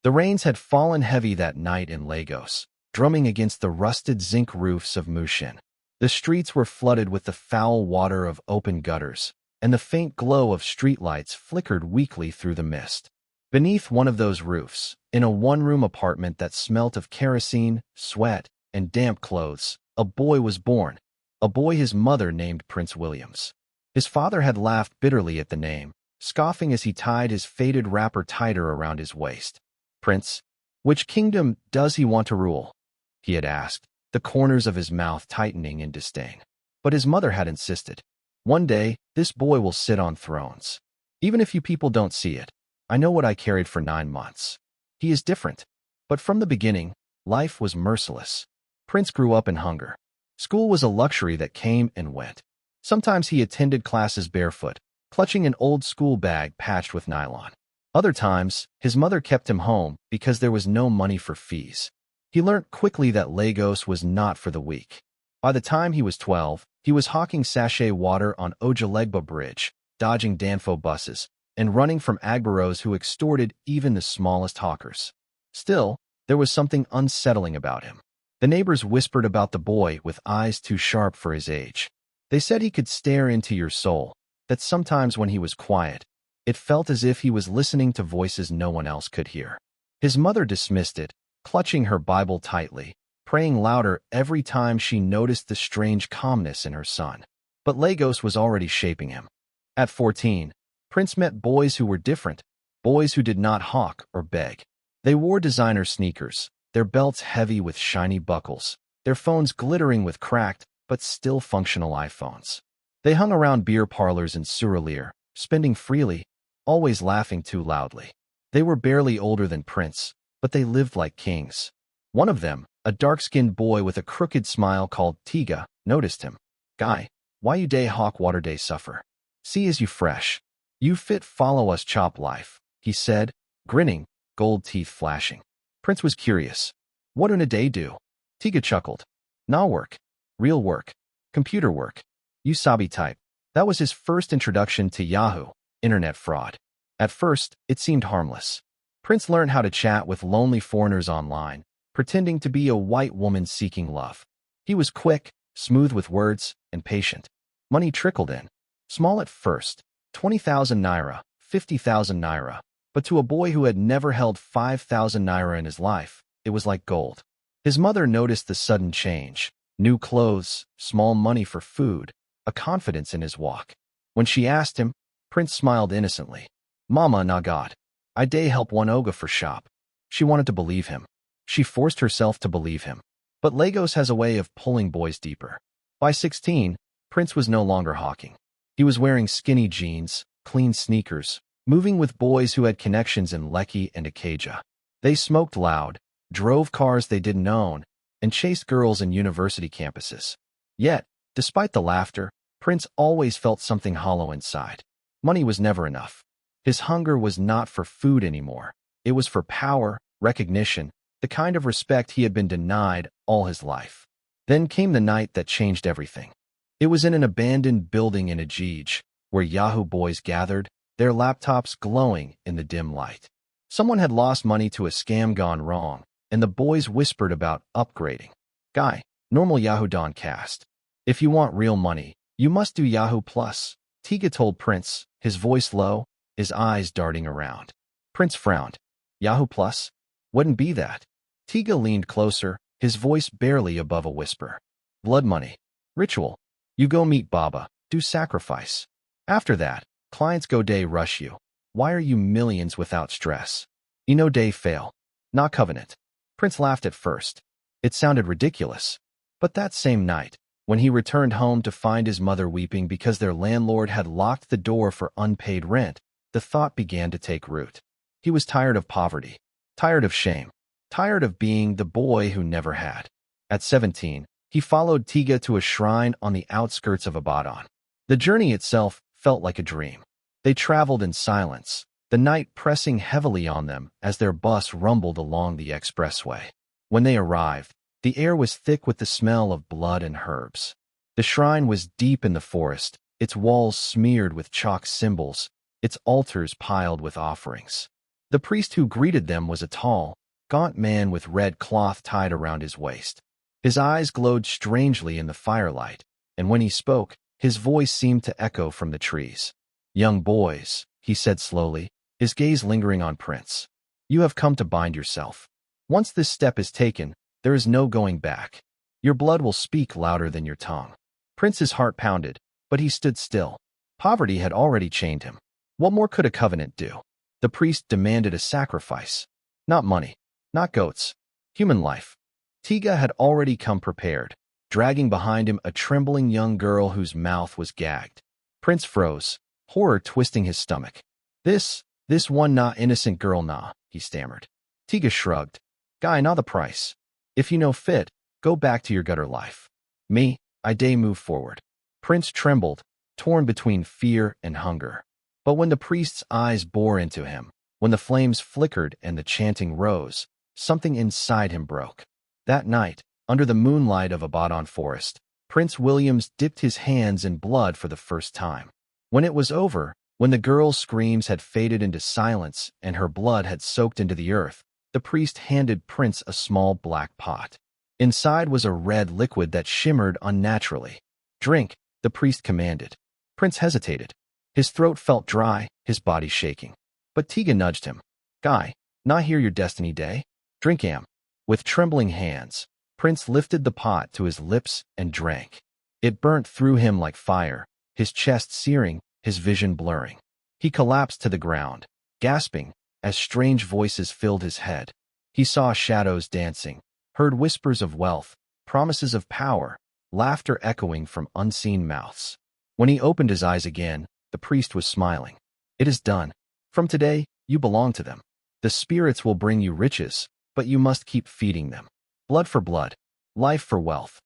The rains had fallen heavy that night in Lagos, drumming against the rusted zinc roofs of Mushin. The streets were flooded with the foul water of open gutters, and the faint glow of streetlights flickered weakly through the mist. Beneath one of those roofs, in a one-room apartment that smelt of kerosene, sweat, and damp clothes, a boy was born, a boy his mother named Prince Williams. His father had laughed bitterly at the name, scoffing as he tied his faded wrapper tighter around his waist. "Prince, which kingdom does he want to rule?" he had asked, the corners of his mouth tightening in disdain. But his mother had insisted. "One day, this boy will sit on thrones. Even if you people don't see it. I know what I carried for 9 months. He is different." But from the beginning, life was merciless. Prince grew up in hunger. School was a luxury that came and went. Sometimes he attended classes barefoot, clutching an old school bag patched with nylon. Other times, his mother kept him home because there was no money for fees. He learned quickly that Lagos was not for the weak. By the time he was 12, he was hawking sachet water on Ojuelegba Bridge, dodging Danfo buses, and running from Agboros who extorted even the smallest hawkers. Still, there was something unsettling about him. The neighbors whispered about the boy with eyes too sharp for his age. They said he could stare into your soul, that sometimes when he was quiet, it felt as if he was listening to voices no one else could hear. His mother dismissed it, clutching her Bible tightly, praying louder every time she noticed the strange calmness in her son. But Lagos was already shaping him. At 14, Prince met boys who were different, boys who did not hawk or beg. They wore designer sneakers, their belts heavy with shiny buckles, their phones glittering with cracked but still functional iPhones. They hung around beer parlors in Surulere, spending freely, always laughing too loudly. They were barely older than Prince, but they lived like kings. One of them, a dark-skinned boy with a crooked smile called Tiga, noticed him. "Guy, why you day hawk water day suffer? See as you fresh. You fit follow us chop life," he said, grinning, gold teeth flashing. Prince was curious. "What a day do?" Tiga chuckled. "Nah work. Real work. Computer work. You sabi type." That was his first introduction to Yahoo, internet fraud. At first, it seemed harmless. Prince learned how to chat with lonely foreigners online, pretending to be a white woman seeking love. He was quick, smooth with words, and patient. Money trickled in. Small at first, 20,000 naira, 50,000 naira, but to a boy who had never held 5,000 naira in his life, it was like gold. His mother noticed the sudden change. New clothes, small money for food, a confidence in his walk. When she asked him, Prince smiled innocently. "Mama na God. I day help one oga for shop." She wanted to believe him. She forced herself to believe him. But Lagos has a way of pulling boys deeper. By 16, Prince was no longer hawking. He was wearing skinny jeans, clean sneakers, moving with boys who had connections in Lekki and Ikeja. They smoked loud, drove cars they didn't own, and chased girls in university campuses. Yet, despite the laughter, Prince always felt something hollow inside. Money was never enough. His hunger was not for food anymore. It was for power, recognition, the kind of respect he had been denied all his life. Then came the night that changed everything. It was in an abandoned building in Ajij, where Yahoo boys gathered, their laptops glowing in the dim light. Someone had lost money to a scam gone wrong, and the boys whispered about upgrading. "Guy, normal Yahoo Don cast. If you want real money, you must do Yahoo Plus," Tiga told Prince, his voice low, his eyes darting around. Prince frowned. "Yahoo Plus? Wouldn't be that." Tiga leaned closer, his voice barely above a whisper. "Blood money. Ritual. You go meet Baba, do sacrifice. After that, clients go day rush you. Wire you millions without stress. No day fail. Not covenant." Prince laughed at first. It sounded ridiculous. But that same night, when he returned home to find his mother weeping because their landlord had locked the door for unpaid rent, the thought began to take root. He was tired of poverty, tired of shame, tired of being the boy who never had. At 17, he followed Tiga to a shrine on the outskirts of Ibadan. The journey itself felt like a dream. They traveled in silence, the night pressing heavily on them as their bus rumbled along the expressway. When they arrived, the air was thick with the smell of blood and herbs. The shrine was deep in the forest, its walls smeared with chalk symbols, its altars piled with offerings. The priest who greeted them was a tall, gaunt man with red cloth tied around his waist. His eyes glowed strangely in the firelight, and when he spoke, his voice seemed to echo from the trees. "Young boys," he said slowly, his gaze lingering on Prince. "You have come to bind yourself. Once this step is taken, there is no going back. Your blood will speak louder than your tongue." Prince's heart pounded, but he stood still. Poverty had already chained him. What more could a covenant do? The priest demanded a sacrifice. Not money, not goats, human life. Tiga had already come prepared, dragging behind him a trembling young girl whose mouth was gagged. Prince froze, horror twisting his stomach. This one not innocent girl nah, he stammered. Tiga shrugged. "Guy, not the price. If you know fit, go back to your gutter life. Me, I day move forward." Prince trembled, torn between fear and hunger. But when the priest's eyes bore into him, when the flames flickered and the chanting rose, something inside him broke. That night, under the moonlight of Abaddon Forest, Prince Williams dipped his hands in blood for the first time. When it was over, when the girl's screams had faded into silence and her blood had soaked into the earth, the priest handed Prince a small black pot. Inside was a red liquid that shimmered unnaturally. "Drink," the priest commanded. Prince hesitated. His throat felt dry, his body shaking. But Tiga nudged him. "Guy, not here your destiny day. Drink am." With trembling hands, Prince lifted the pot to his lips and drank. It burnt through him like fire, his chest searing, his vision blurring. He collapsed to the ground, gasping, as strange voices filled his head. He saw shadows dancing, heard whispers of wealth, promises of power, laughter echoing from unseen mouths. When he opened his eyes again, the priest was smiling. "It is done. From today, you belong to them. The spirits will bring you riches, but you must keep feeding them. Blood for blood, life for wealth."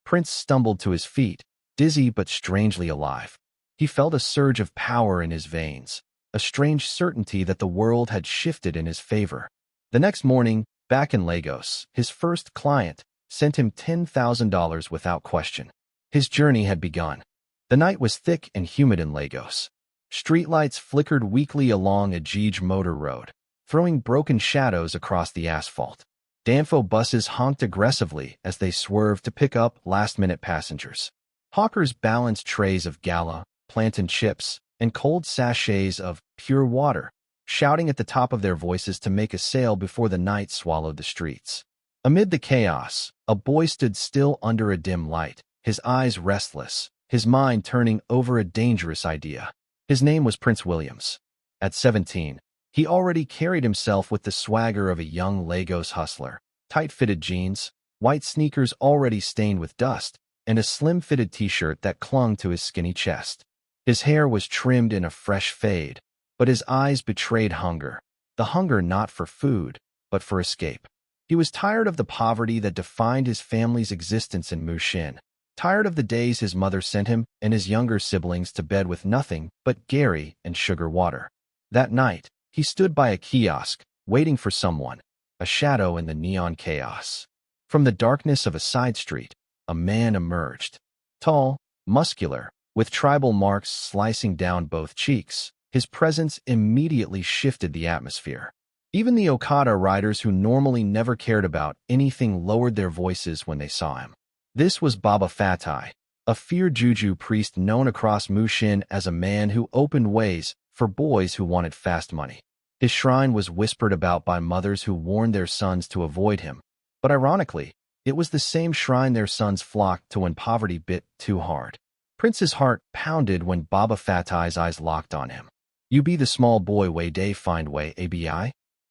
Prince stumbled to his feet, dizzy but strangely alive. He felt a surge of power in his veins, a strange certainty that the world had shifted in his favor. The next morning, back in Lagos, his first client sent him $10,000 without question. His journey had begun. The night was thick and humid in Lagos. Streetlights flickered weakly along a Gege motor road, throwing broken shadows across the asphalt. Danfo buses honked aggressively as they swerved to pick up last-minute passengers. Hawkers balanced trays of gala, plantain chips, and cold sachets of pure water, shouting at the top of their voices to make a sale before the night swallowed the streets. Amid the chaos, a boy stood still under a dim light, his eyes restless, his mind turning over a dangerous idea. His name was Prince Williams. At 17, he already carried himself with the swagger of a young Lagos hustler. Tight-fitted jeans, white sneakers already stained with dust, and a slim-fitted t-shirt that clung to his skinny chest. His hair was trimmed in a fresh fade, but his eyes betrayed hunger. The hunger not for food, but for escape. He was tired of the poverty that defined his family's existence in Mushin. Tired of the days his mother sent him and his younger siblings to bed with nothing but Gary and sugar water. That night, he stood by a kiosk, waiting for someone, a shadow in the neon chaos. From the darkness of a side street, a man emerged. Tall, muscular, with tribal marks slicing down both cheeks, his presence immediately shifted the atmosphere. Even the Okada riders who normally never cared about anything lowered their voices when they saw him. This was Baba Fatai, a feared juju priest known across Mushin as a man who opened ways for boys who wanted fast money. His shrine was whispered about by mothers who warned their sons to avoid him, but ironically, it was the same shrine their sons flocked to when poverty bit too hard. Prince's heart pounded when Baba Fatai's eyes locked on him. "You be the small boy way day find way abi?"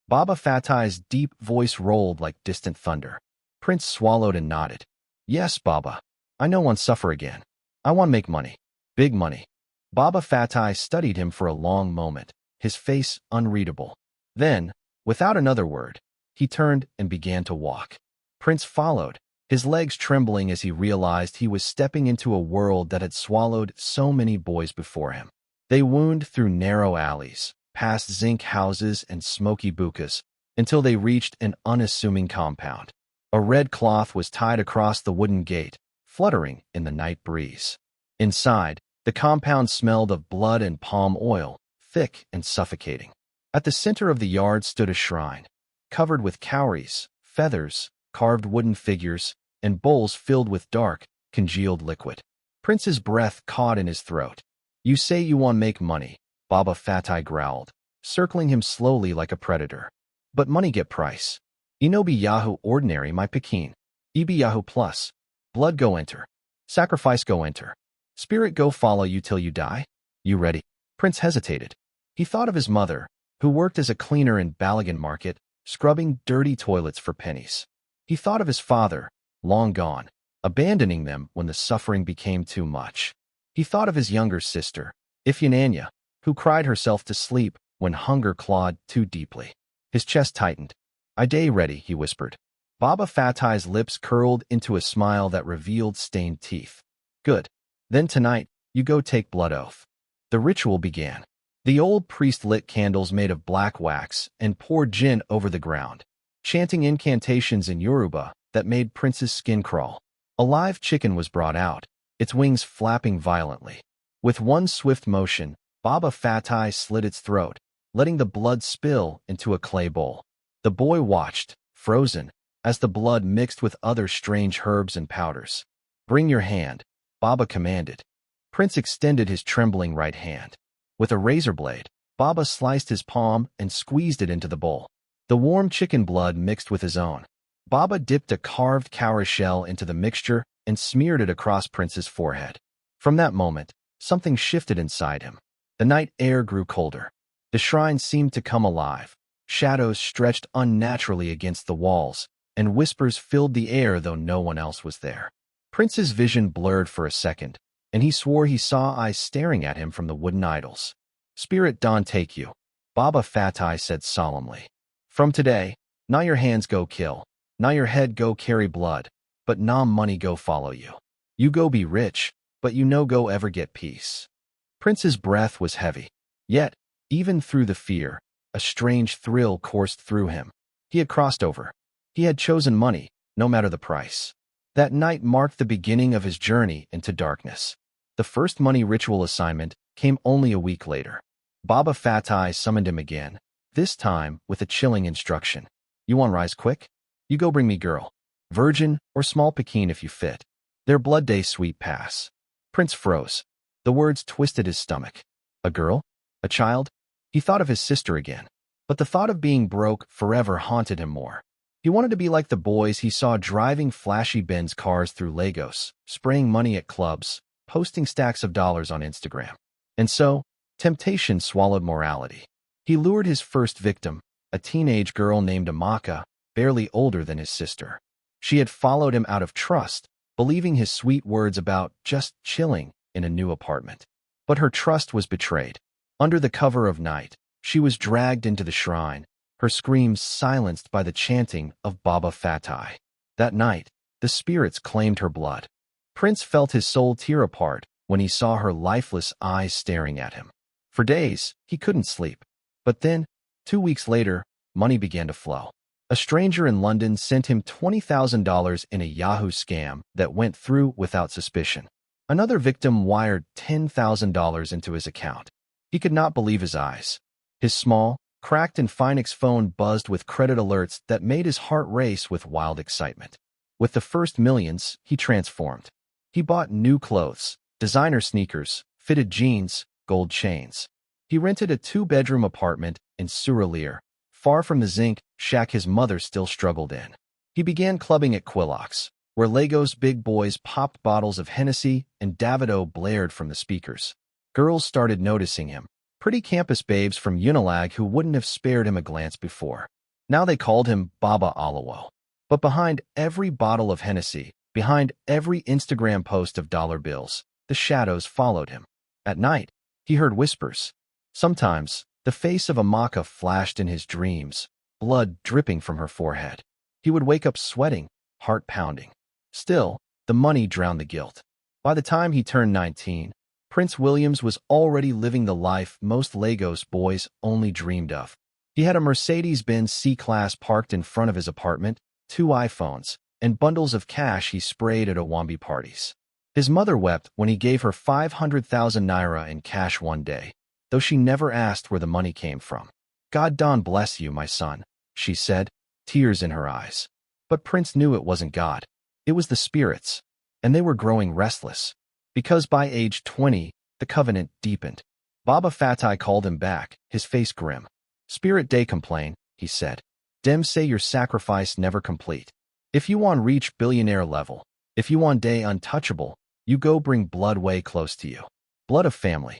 Baba Fatai's deep voice rolled like distant thunder. Prince swallowed and nodded. "Yes, Baba. I know want suffer again. I want make money. Big money." Baba Fatai studied him for a long moment, his face unreadable. Then, without another word, he turned and began to walk. Prince followed, his legs trembling as he realized he was stepping into a world that had swallowed so many boys before him. They wound through narrow alleys, past zinc houses and smoky bukas, until they reached an unassuming compound. A red cloth was tied across the wooden gate, fluttering in the night breeze. Inside, the compound smelled of blood and palm oil, thick and suffocating. At the center of the yard stood a shrine, covered with cowries, feathers, carved wooden figures, and bowls filled with dark, congealed liquid. Prince's breath caught in his throat. "You say you want make money," Baba Fatai growled, circling him slowly like a predator. "But money get price. Inobi Yahoo ordinary my Pekin. Ibi Yahoo plus. Blood go enter. Sacrifice go enter. Spirit go follow you till you die. You ready?" Prince hesitated. He thought of his mother, who worked as a cleaner in Balagan Market, scrubbing dirty toilets for pennies. He thought of his father, long gone, abandoning them when the suffering became too much. He thought of his younger sister, Ifyananya, who cried herself to sleep when hunger clawed too deeply. His chest tightened. "I day ready," he whispered. Baba Fatai's lips curled into a smile that revealed stained teeth. "Good. Then tonight, you go take blood oath." The ritual began. The old priest lit candles made of black wax and poured gin over the ground, chanting incantations in Yoruba that made Prince's skin crawl. A live chicken was brought out, its wings flapping violently. With one swift motion, Baba Fatai slit its throat, letting the blood spill into a clay bowl. The boy watched, frozen, as the blood mixed with other strange herbs and powders. "Bring your hand," Baba commanded. Prince extended his trembling right hand. With a razor blade, Baba sliced his palm and squeezed it into the bowl. The warm chicken blood mixed with his own. Baba dipped a carved cowrie shell into the mixture and smeared it across Prince's forehead. From that moment, something shifted inside him. The night air grew colder. The shrine seemed to come alive. Shadows stretched unnaturally against the walls, and whispers filled the air though no one else was there. Prince's vision blurred for a second, and he swore he saw eyes staring at him from the wooden idols. "Spirit don't take you," Baba Fatai said solemnly. "From today, now your hands go kill, now your head go carry blood, but now money go follow you. You go be rich, but you no go ever get peace." Prince's breath was heavy. Yet, even through the fear, a strange thrill coursed through him. He had crossed over. He had chosen money, no matter the price. That night marked the beginning of his journey into darkness. The first money ritual assignment came only a week later. Baba Fatai summoned him again, this time with a chilling instruction. "You want rise quick? You go bring me girl. Virgin or small Pekin if you fit. Their blood day sweet pass." Prince froze. The words twisted his stomach. A girl? A child? He thought of his sister again. But the thought of being broke forever haunted him more. He wanted to be like the boys he saw driving flashy Benz cars through Lagos, spraying money at clubs, posting stacks of dollars on Instagram. And so, temptation swallowed morality. He lured his first victim, a teenage girl named Amaka, barely older than his sister. She had followed him out of trust, believing his sweet words about just chilling in a new apartment. But her trust was betrayed. Under the cover of night, she was dragged into the shrine, her screams silenced by the chanting of Baba Fatai. That night, the spirits claimed her blood. Prince felt his soul tear apart when he saw her lifeless eyes staring at him. For days, he couldn't sleep. But then, 2 weeks later, money began to flow. A stranger in London sent him $20,000 in a Yahoo scam that went through without suspicion. Another victim wired $10,000 into his account. He could not believe his eyes. His small, cracked Infinix phone buzzed with credit alerts that made his heart race with wild excitement. With the first millions, he transformed. He bought new clothes, designer sneakers, fitted jeans, gold chains. He rented a 2-bedroom apartment in Suralere, far from the zinc shack his mother still struggled in. He began clubbing at Quillock's, where Lagos big boys popped bottles of Hennessy and Davido blared from the speakers. Girls started noticing him, pretty campus babes from Unilag who wouldn't have spared him a glance before. Now they called him Baba Alawo. But behind every bottle of Hennessy, behind every Instagram post of dollar bills, the shadows followed him. At night, he heard whispers. Sometimes, the face of Amaka flashed in his dreams, blood dripping from her forehead. He would wake up sweating, heart pounding. Still, the money drowned the guilt. By the time he turned 19, Prince Williams was already living the life most Lagos boys only dreamed of. He had a Mercedes-Benz C-Class parked in front of his apartment, 2 iPhones, and bundles of cash he sprayed at Owambi parties. His mother wept when he gave her 500,000 naira in cash one day, though she never asked where the money came from. God don bless you, my son, she said, tears in her eyes. But Prince knew it wasn't God. It was the spirits, and they were growing restless. Because by age 20, the covenant deepened. Baba Fatai called him back, his face grim. Spirit day complain, he said. Dem say your sacrifice never complete. If you want reach billionaire level, if you want day untouchable, you go bring blood way close to you. Blood of family.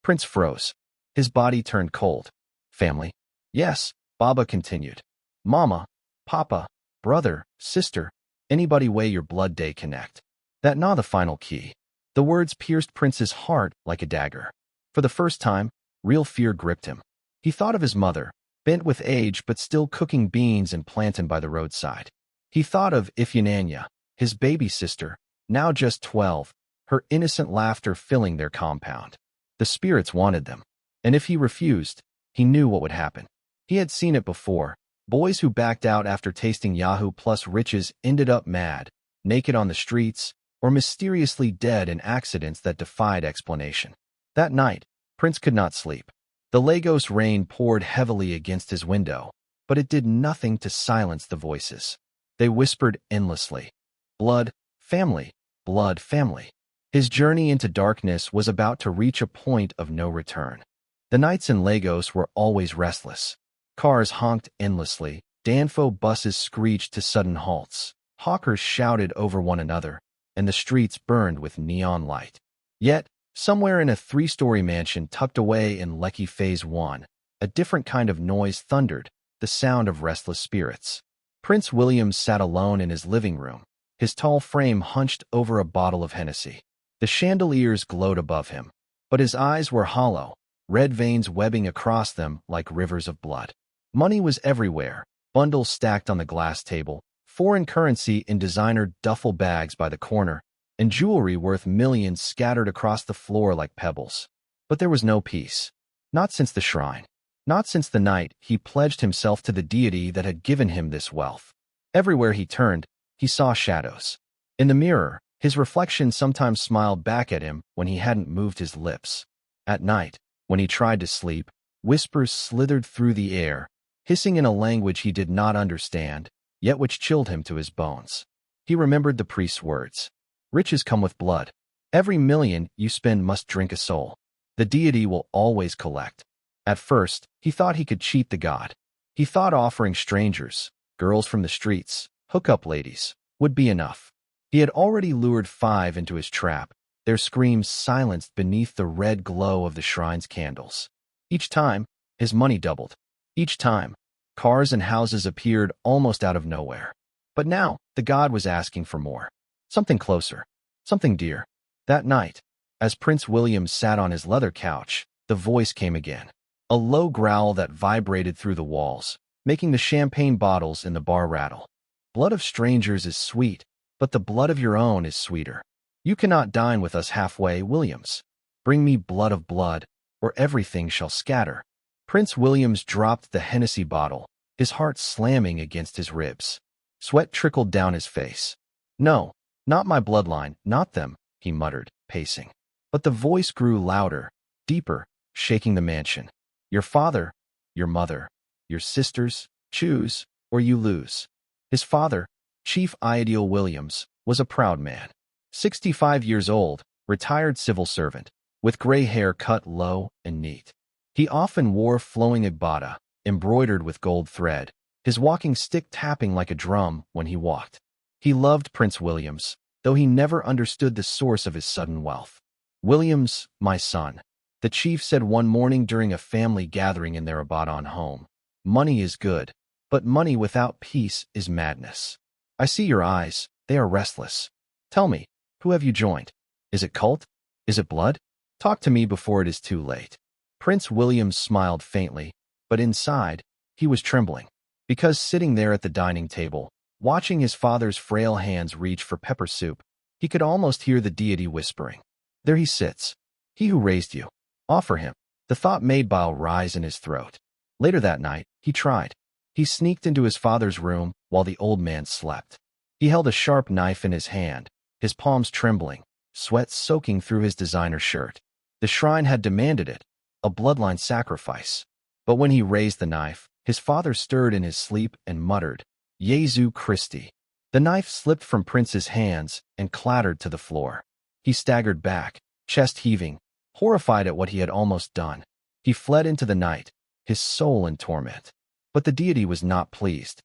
Prince froze. His body turned cold. Family? Yes, Baba continued. Mama, Papa, brother, sister, anybody way your blood day connect. That not the final key. The words pierced Prince's heart like a dagger. For the first time, real fear gripped him. He thought of his mother, bent with age but still cooking beans and plantain by the roadside. He thought of Ifyananya, his baby sister, now just 12, her innocent laughter filling their compound. The spirits wanted them, and if he refused, he knew what would happen. He had seen it before. Boys who backed out after tasting Yahoo plus riches ended up mad, naked on the streets, or mysteriously dead in accidents that defied explanation. That night, Prince could not sleep. The Lagos rain poured heavily against his window, but it did nothing to silence the voices. They whispered endlessly. Blood, family, blood, family. His journey into darkness was about to reach a point of no return. The nights in Lagos were always restless. Cars honked endlessly, Danfo buses screeched to sudden halts, hawkers shouted over one another, and the streets burned with neon light. Yet, somewhere in a 3-story mansion tucked away in Lekki Phase 1, a different kind of noise thundered, the sound of restless spirits. Prince William sat alone in his living room, his tall frame hunched over a bottle of Hennessy. The chandeliers glowed above him, but his eyes were hollow, red veins webbing across them like rivers of blood. Money was everywhere, bundles stacked on the glass table, foreign currency in designer duffel bags by the corner, and jewelry worth millions scattered across the floor like pebbles. But there was no peace. Not since the shrine. Not since the night he pledged himself to the deity that had given him this wealth. Everywhere he turned, he saw shadows. In the mirror, his reflection sometimes smiled back at him when he hadn't moved his lips. At night, when he tried to sleep, whispers slithered through the air, hissing in a language he did not understand, yet which chilled him to his bones. He remembered the priest's words. Riches come with blood. Every million you spend must drink a soul. The deity will always collect. At first, he thought he could cheat the god. He thought offering strangers, girls from the streets, hookup ladies, would be enough. He had already lured 5 into his trap, their screams silenced beneath the red glow of the shrine's candles. Each time, his money doubled. Each time, cars and houses appeared almost out of nowhere. But now, the god was asking for more. Something closer. Something dear. That night, as Prince William sat on his leather couch, the voice came again. A low growl that vibrated through the walls, making the champagne bottles in the bar rattle. Blood of strangers is sweet, but the blood of your own is sweeter. You cannot dine with us halfway, Williams. Bring me blood of blood, or everything shall scatter. Prince Williams dropped the Hennessy bottle, his heart slamming against his ribs. Sweat trickled down his face. No, not my bloodline, not them, he muttered, pacing. But the voice grew louder, deeper, shaking the mansion. Your father, your mother, your sisters, choose, or you lose. His father, Chief Ideal Williams, was a proud man. 65 years old, retired civil servant, with gray hair cut low and neat. He often wore flowing agbada, embroidered with gold thread, his walking stick tapping like a drum when he walked. He loved Prince Williams, though he never understood the source of his sudden wealth. Williams, my son, the chief said one morning during a family gathering in their Abadan home. Money is good, but money without peace is madness. I see your eyes, they are restless. Tell me, who have you joined? Is it cult? Is it blood? Talk to me before it is too late. Prince William smiled faintly, but inside, he was trembling. Because sitting there at the dining table, watching his father's frail hands reach for pepper soup, he could almost hear the deity whispering. There he sits. He who raised you. Offer him. The thought made bile rise in his throat. Later that night, he tried. He sneaked into his father's room while the old man slept. He held a sharp knife in his hand, his palms trembling, sweat soaking through his designer shirt. The shrine had demanded it, a bloodline sacrifice. But when he raised the knife, his father stirred in his sleep and muttered, "Jesu Christi." The knife slipped from Prince's hands and clattered to the floor. He staggered back, chest heaving, horrified at what he had almost done. He fled into the night, his soul in torment. But the deity was not pleased.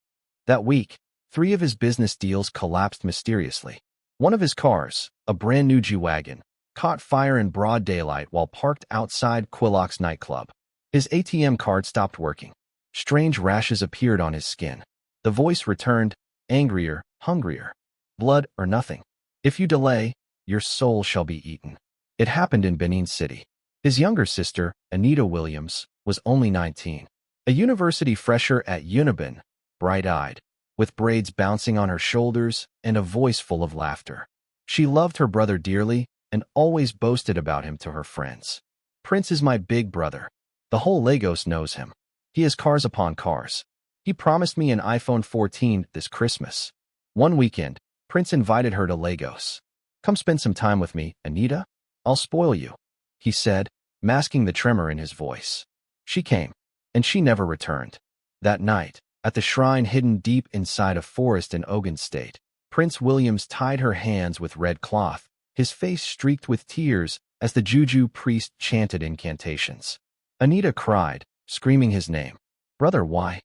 That week, 3 of his business deals collapsed mysteriously. One of his cars, a brand new G-Wagon, caught fire in broad daylight while parked outside Quillock's nightclub. His ATM card stopped working. Strange rashes appeared on his skin. The voice returned, angrier, hungrier. "Blood or nothing. If you delay, your soul shall be eaten." It happened in Benin City. His younger sister, Anita Williams, was only 19. A university fresher at Uniben, bright-eyed, with braids bouncing on her shoulders and a voice full of laughter. She loved her brother dearly and always boasted about him to her friends. "Prince is my big brother. The whole Lagos knows him. He has cars upon cars. He promised me an iPhone 14 this Christmas." One weekend, Prince invited her to Lagos. "Come spend some time with me, Anita. I'll spoil you," he said, masking the tremor in his voice. She came, and she never returned. That night, at the shrine hidden deep inside a forest in Ogun State, Prince Williams tied her hands with red cloth, his face streaked with tears as the juju priest chanted incantations. Anita cried, screaming his name. "Brother, why?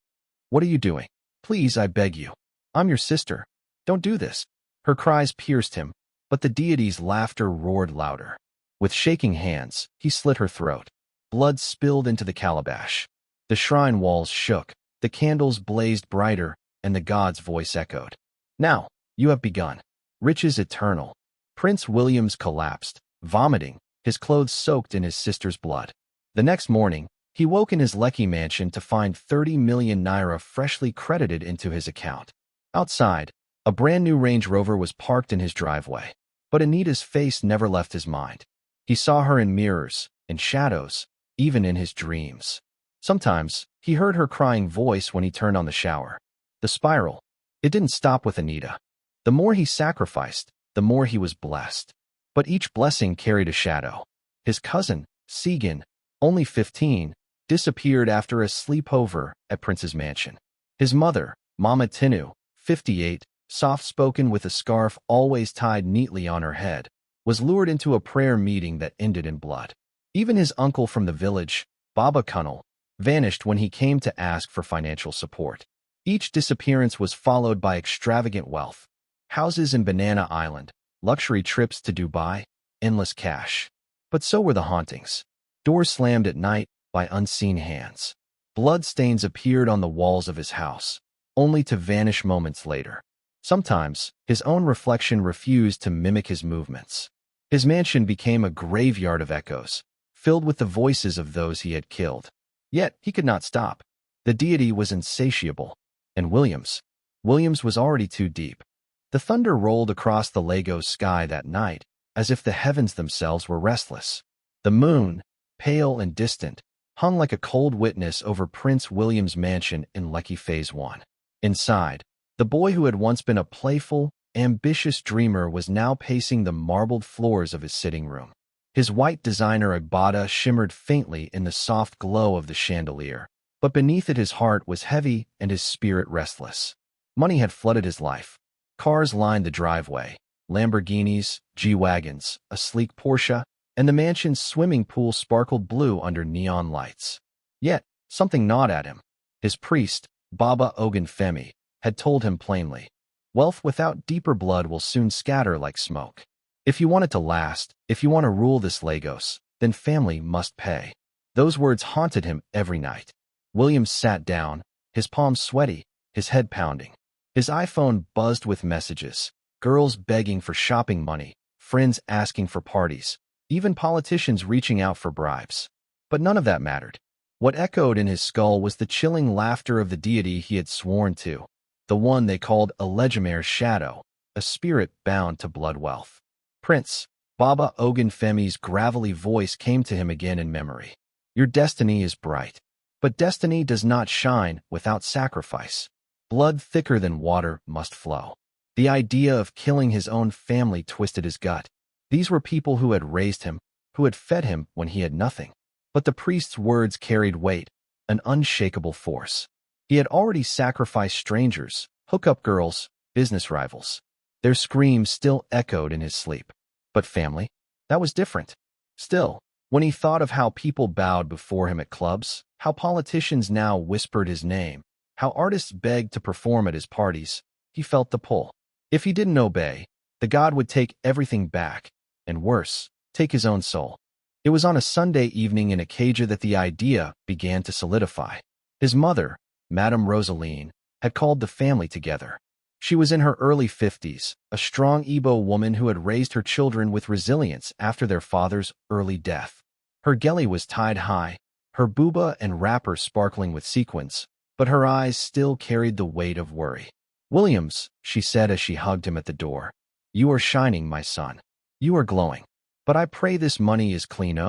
What are you doing? Please, I beg you. I'm your sister. Don't do this." Her cries pierced him, but the deity's laughter roared louder. With shaking hands, he slit her throat. Blood spilled into the calabash. The shrine walls shook, the candles blazed brighter, and the god's voice echoed. "Now, you have begun. Riches eternal." Prince Williams collapsed, vomiting, his clothes soaked in his sister's blood. The next morning, he woke in his Lekki mansion to find 30 million naira freshly credited into his account. Outside, a brand new Range Rover was parked in his driveway. But Anita's face never left his mind. He saw her in mirrors, in shadows, even in his dreams. Sometimes, he heard her crying voice when he turned on the shower. The spiral. It didn't stop with Anita. The more he sacrificed, the more he was blessed. But each blessing carried a shadow. His cousin, Segan, only 15, disappeared after a sleepover at Prince's mansion. His mother, Mama Tinu, 58, soft-spoken with a scarf always tied neatly on her head, was lured into a prayer meeting that ended in blood. Even his uncle from the village, Baba Kunal, vanished when he came to ask for financial support. Each disappearance was followed by extravagant wealth. Houses in Banana Island, luxury trips to Dubai, endless cash. But so were the hauntings. Doors slammed at night by unseen hands. Blood stains appeared on the walls of his house, only to vanish moments later. Sometimes, his own reflection refused to mimic his movements. His mansion became a graveyard of echoes, filled with the voices of those he had killed. Yet, he could not stop. The deity was insatiable. And Williams was already too deep. The thunder rolled across the Lagos sky that night, as if the heavens themselves were restless. The moon, pale and distant, hung like a cold witness over Prince William's mansion in Lekki Phase 1. Inside, the boy who had once been a playful, ambitious dreamer was now pacing the marbled floors of his sitting room. His white designer agbada shimmered faintly in the soft glow of the chandelier, but beneath it his heart was heavy and his spirit restless. Money had flooded his life. Cars lined the driveway, Lamborghinis, G-Wagons, a sleek Porsche, and the mansion's swimming pool sparkled blue under neon lights. Yet, something gnawed at him. His priest, Baba Ogunfemi, had told him plainly, "Wealth without deeper blood will soon scatter like smoke. If you want it to last, if you want to rule this Lagos, then family must pay." Those words haunted him every night. Williams sat down, his palms sweaty, his head pounding. His iPhone buzzed with messages, girls begging for shopping money, friends asking for parties, even politicians reaching out for bribes. But none of that mattered. What echoed in his skull was the chilling laughter of the deity he had sworn to, the one they called a Legimare's shadow, a spirit bound to blood wealth. Prince, Baba Ogunfemi's gravelly voice came to him again in memory. "Your destiny is bright, but destiny does not shine without sacrifice. Blood thicker than water must flow." The idea of killing his own family twisted his gut. These were people who had raised him, who had fed him when he had nothing. But the priest's words carried weight. an unshakable force. He had already sacrificed strangers, hookup girls, business rivals. Their screams still echoed in his sleep. But family? That was different. Still, when he thought of how people bowed before him at clubs, how politicians now whispered his name, how artists begged to perform at his parties, he felt the pull. If he didn't obey, the god would take everything back, and worse, take his own soul. It was on a Sunday evening in Acadia that the idea began to solidify. His mother, Madame Rosaline, had called the family together. She was in her early 50s, a strong Igbo woman who had raised her children with resilience after their father's early death. Her geli was tied high, her buba and wrapper sparkling with sequins, but her eyes still carried the weight of worry. "Williams," she said as she hugged him at the door, "you are shining, my son. You are glowing. But I pray this money is clean,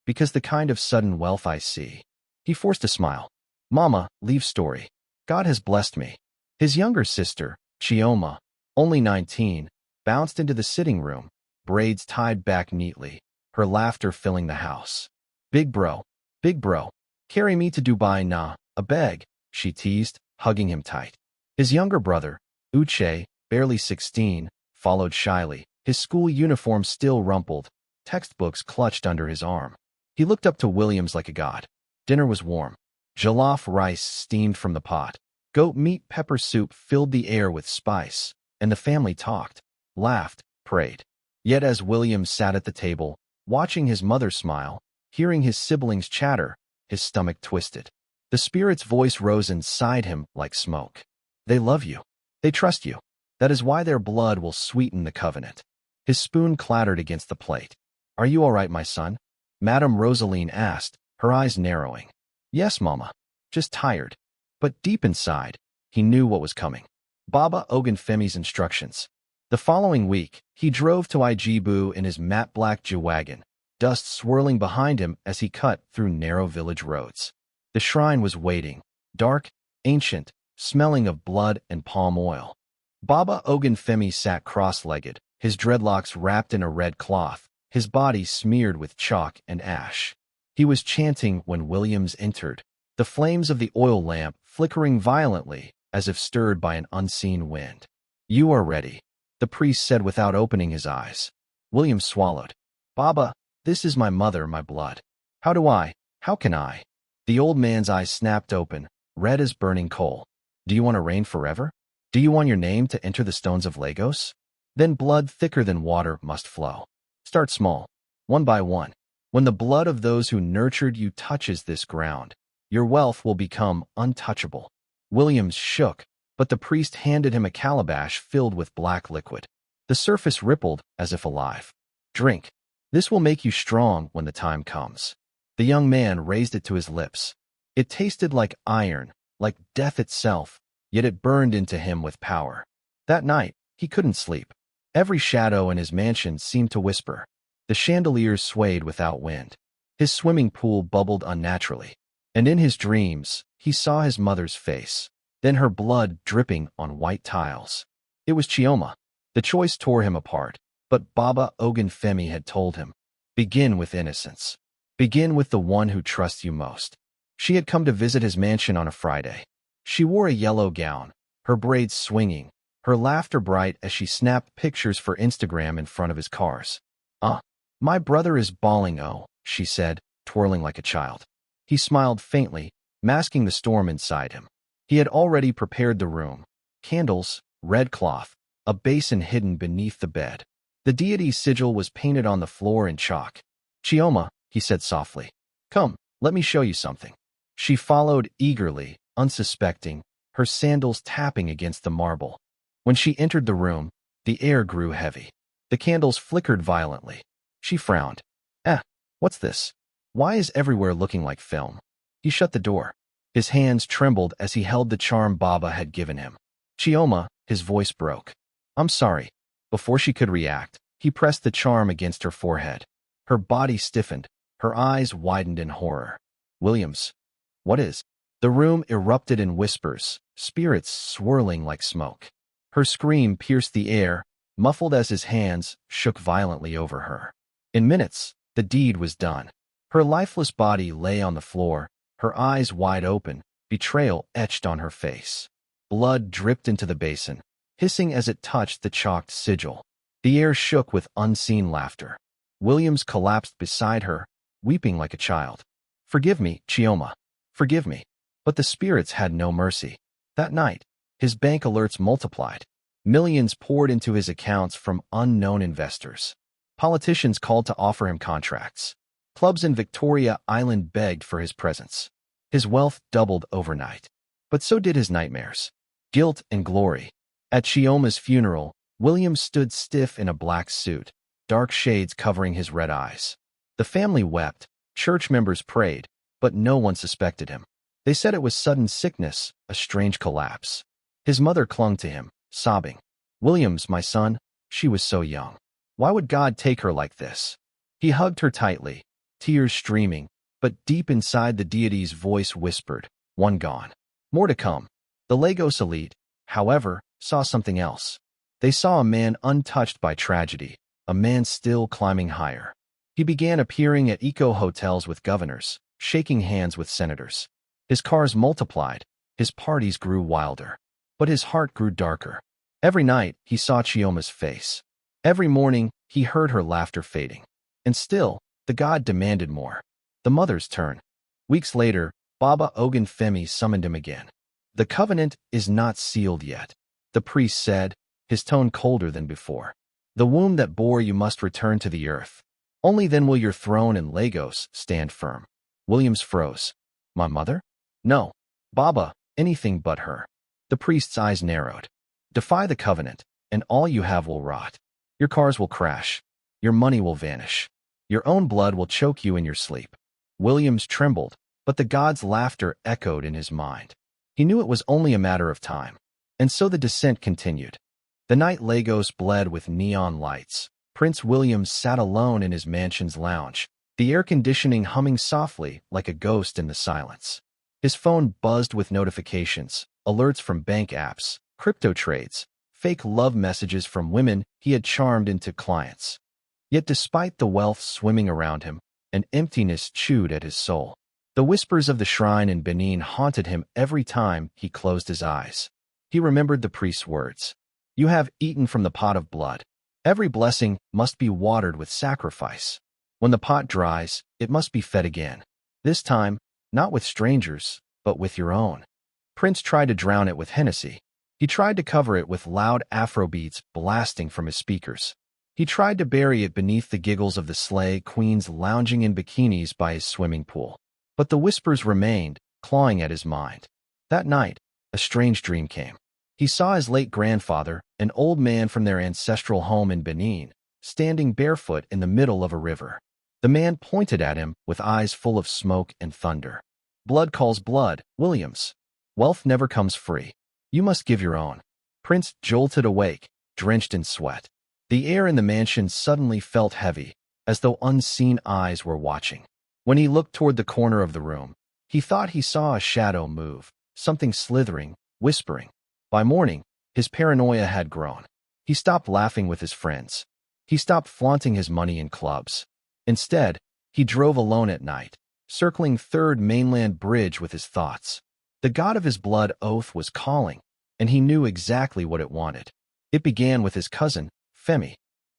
because the kind of sudden wealth I see." He forced a smile. "Mama, leave story. God has blessed me." His younger sister, Chioma, only 19, bounced into the sitting room, braids tied back neatly, her laughter filling the house. Big bro, carry me to Dubai nah, a beg," she teased, hugging him tight. His younger brother, Uche, barely 16, followed shyly, his school uniform still rumpled, textbooks clutched under his arm. He looked up to Williams like a god. Dinner was warm. Jollof rice steamed from the pot. Goat meat pepper soup filled the air with spice, and the family talked, laughed, prayed. Yet as Williams sat at the table, watching his mother smile, hearing his siblings chatter, his stomach twisted. The spirit's voice rose inside him like smoke. "They love you. They trust you. That is why their blood will sweeten the covenant." His spoon clattered against the plate. "Are you all right, my son?" Madame Rosaline asked, her eyes narrowing. "Yes, Mama. Just tired." But deep inside, he knew what was coming. Baba Ogunfemi's instructions. The following week, he drove to Ijebu in his matte black G-Wagon, dust swirling behind him as he cut through narrow village roads. The shrine was waiting, dark, ancient, smelling of blood and palm oil. Baba Ogunfemi sat cross-legged, his dreadlocks wrapped in a red cloth, his body smeared with chalk and ash. He was chanting when Williams entered, the flames of the oil lamp flickering violently as if stirred by an unseen wind. "You are ready," the priest said without opening his eyes. Williams swallowed. "Baba, this is my mother, my blood. How can I?" The old man's eyes snapped open, red as burning coal. "Do you want to reign forever? Do you want your name to enter the stones of Lagos? Then blood thicker than water must flow. Start small, one by one. When the blood of those who nurtured you touches this ground, your wealth will become untouchable." Williams shook, but the priest handed him a calabash filled with black liquid. The surface rippled as if alive. "Drink. This will make you strong when the time comes." The young man raised it to his lips. It tasted like iron, like death itself, yet it burned into him with power. That night, he couldn't sleep. Every shadow in his mansion seemed to whisper. The chandeliers swayed without wind. His swimming pool bubbled unnaturally. And in his dreams, he saw his mother's face, then her blood dripping on white tiles. It was Chioma. The choice tore him apart, but Baba Ogunfemi had told him, "Begin with innocence. Begin with the one who trusts you most." She had come to visit his mansion on a Friday. She wore a yellow gown, her braids swinging, her laughter bright as she snapped pictures for Instagram in front of his cars. My brother is bawling, she said, twirling like a child. He smiled faintly, masking the storm inside him. He had already prepared the room. Candles, red cloth, a basin hidden beneath the bed. The deity's sigil was painted on the floor in chalk. "Chioma," he said softly, "come, let me show you something." She followed eagerly, unsuspecting, her sandals tapping against the marble. When she entered the room, the air grew heavy. The candles flickered violently. She frowned. What's this? Why is everywhere looking like film?" He shut the door. His hands trembled as he held the charm Baba had given him. "Chioma," his voice broke. "I'm sorry." Before she could react, he pressed the charm against her forehead. Her body stiffened, her eyes widened in horror. "Williams, what is?" The room erupted in whispers, spirits swirling like smoke. Her scream pierced the air, muffled as his hands shook violently over her. In minutes, the deed was done. Her lifeless body lay on the floor, her eyes wide open, betrayal etched on her face. Blood dripped into the basin, hissing as it touched the chalked sigil. The air shook with unseen laughter. Williams collapsed beside her, weeping like a child. "Forgive me, Chioma. Forgive me." But the spirits had no mercy. That night, his bank alerts multiplied. Millions poured into his accounts from unknown investors. Politicians called to offer him contracts. Clubs in Victoria Island begged for his presence. His wealth doubled overnight. But so did his nightmares. Guilt and glory. At Chioma's funeral, William stood stiff in a black suit, dark shades covering his red eyes. The family wept, church members prayed, but no one suspected him. They said it was sudden sickness, a strange collapse. His mother clung to him, sobbing. "Williams, my son, she was so young. Why would God take her like this?" He hugged her tightly, tears streaming, but deep inside the deity's voice whispered, "One gone. More to come." The Lagos elite, however, saw something else. They saw a man untouched by tragedy, a man still climbing higher. He began appearing at eco-hotels with governors, shaking hands with senators. His cars multiplied, his parties grew wilder. But his heart grew darker. Every night, he saw Chioma's face. Every morning, he heard her laughter fading. And still, the god demanded more. The mother's turn. Weeks later, Baba Ogun Femi summoned him again. "The covenant is not sealed yet," the priest said, his tone colder than before. "The womb that bore you must return to the earth. Only then will your throne in Lagos stand firm." Williams froze. "My mother? No. Baba, anything but her." The priest's eyes narrowed. "Defy the covenant, and all you have will rot. Your cars will crash. Your money will vanish. Your own blood will choke you in your sleep." Williams trembled, but the god's laughter echoed in his mind. He knew it was only a matter of time. And so the descent continued. The night Lagos bled with neon lights. Prince William sat alone in his mansion's lounge, the air conditioning humming softly like a ghost in the silence. His phone buzzed with notifications, alerts from bank apps, crypto trades, fake love messages from women he had charmed into clients. Yet despite the wealth swimming around him, an emptiness chewed at his soul. The whispers of the shrine in Benin haunted him every time he closed his eyes. He remembered the priest's words. "You have eaten from the pot of blood. Every blessing must be watered with sacrifice. When the pot dries, it must be fed again. This time, not with strangers, but with your own." Prince tried to drown it with Hennessy. He tried to cover it with loud Afrobeats blasting from his speakers. He tried to bury it beneath the giggles of the slay queens lounging in bikinis by his swimming pool. But the whispers remained, clawing at his mind. That night, a strange dream came. He saw his late grandfather, an old man from their ancestral home in Benin, standing barefoot in the middle of a river. The man pointed at him with eyes full of smoke and thunder. "Blood calls blood, Williams. Wealth never comes free. You must give your own." Prince jolted awake, drenched in sweat. The air in the mansion suddenly felt heavy, as though unseen eyes were watching. When he looked toward the corner of the room, he thought he saw a shadow move, something slithering, whispering. By morning, his paranoia had grown. He stopped laughing with his friends. He stopped flaunting his money in clubs. Instead, he drove alone at night, circling Third Mainland Bridge with his thoughts. The god of his blood oath was calling, and he knew exactly what it wanted. It began with his cousin, Femi.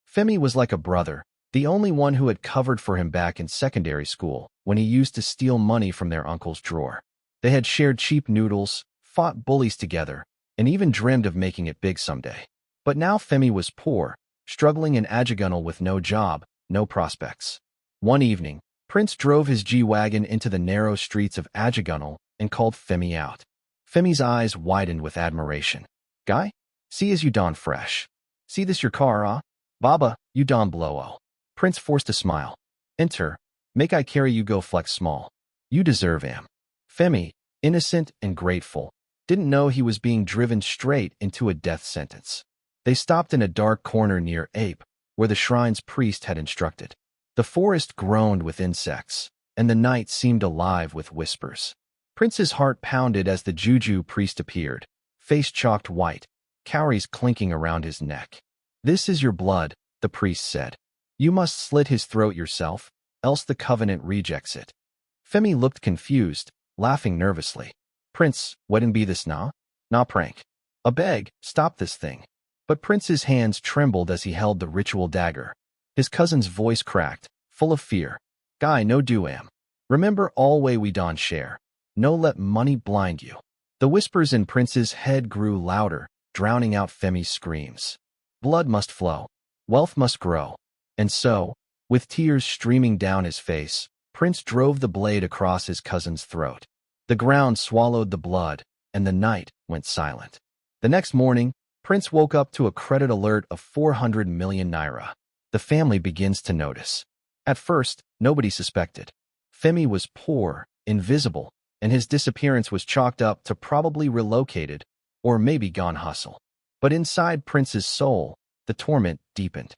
Femi was like a brother, the only one who had covered for him back in secondary school when he used to steal money from their uncle's drawer. They had shared cheap noodles, fought bullies together, and even dreamed of making it big someday. But now Femi was poor, struggling in Ajagunal with no job, no prospects. One evening, Prince drove his G-Wagon into the narrow streets of Ajagunal and called Femi out. Femi's eyes widened with admiration. "Guy, see as you don fresh. See this your car, ah? Baba, you don blow-o." Prince forced a smile. "Enter. Make I carry you go flex small. You deserve am." Femi, innocent and grateful, didn't know he was being driven straight into a death sentence. They stopped in a dark corner near Ape, where the shrine's priest had instructed. The forest groaned with insects, and the night seemed alive with whispers. Prince's heart pounded as the juju priest appeared, face chalked white, cowries clinking around his neck. "This is your blood," the priest said. "You must slit his throat yourself, else the covenant rejects it." Femi looked confused, laughing nervously. Prince, wouldn't be this nah? Nah prank. A beg, stop this thing. But Prince's hands trembled as he held the ritual dagger. His cousin's voice cracked, full of fear. Guy, no do am. Remember all way we don share. No let money blind you. The whispers in Prince's head grew louder, drowning out Femi's screams. Blood must flow. Wealth must grow. And so, with tears streaming down his face, Prince drove the blade across his cousin's throat. The ground swallowed the blood, and the night went silent. The next morning, Prince woke up to a credit alert of 400 million naira. The family begins to notice. At first, nobody suspected. Femi was poor, invisible, and his disappearance was chalked up to probably relocated or maybe gone hustle. But inside Prince's soul, the torment deepened.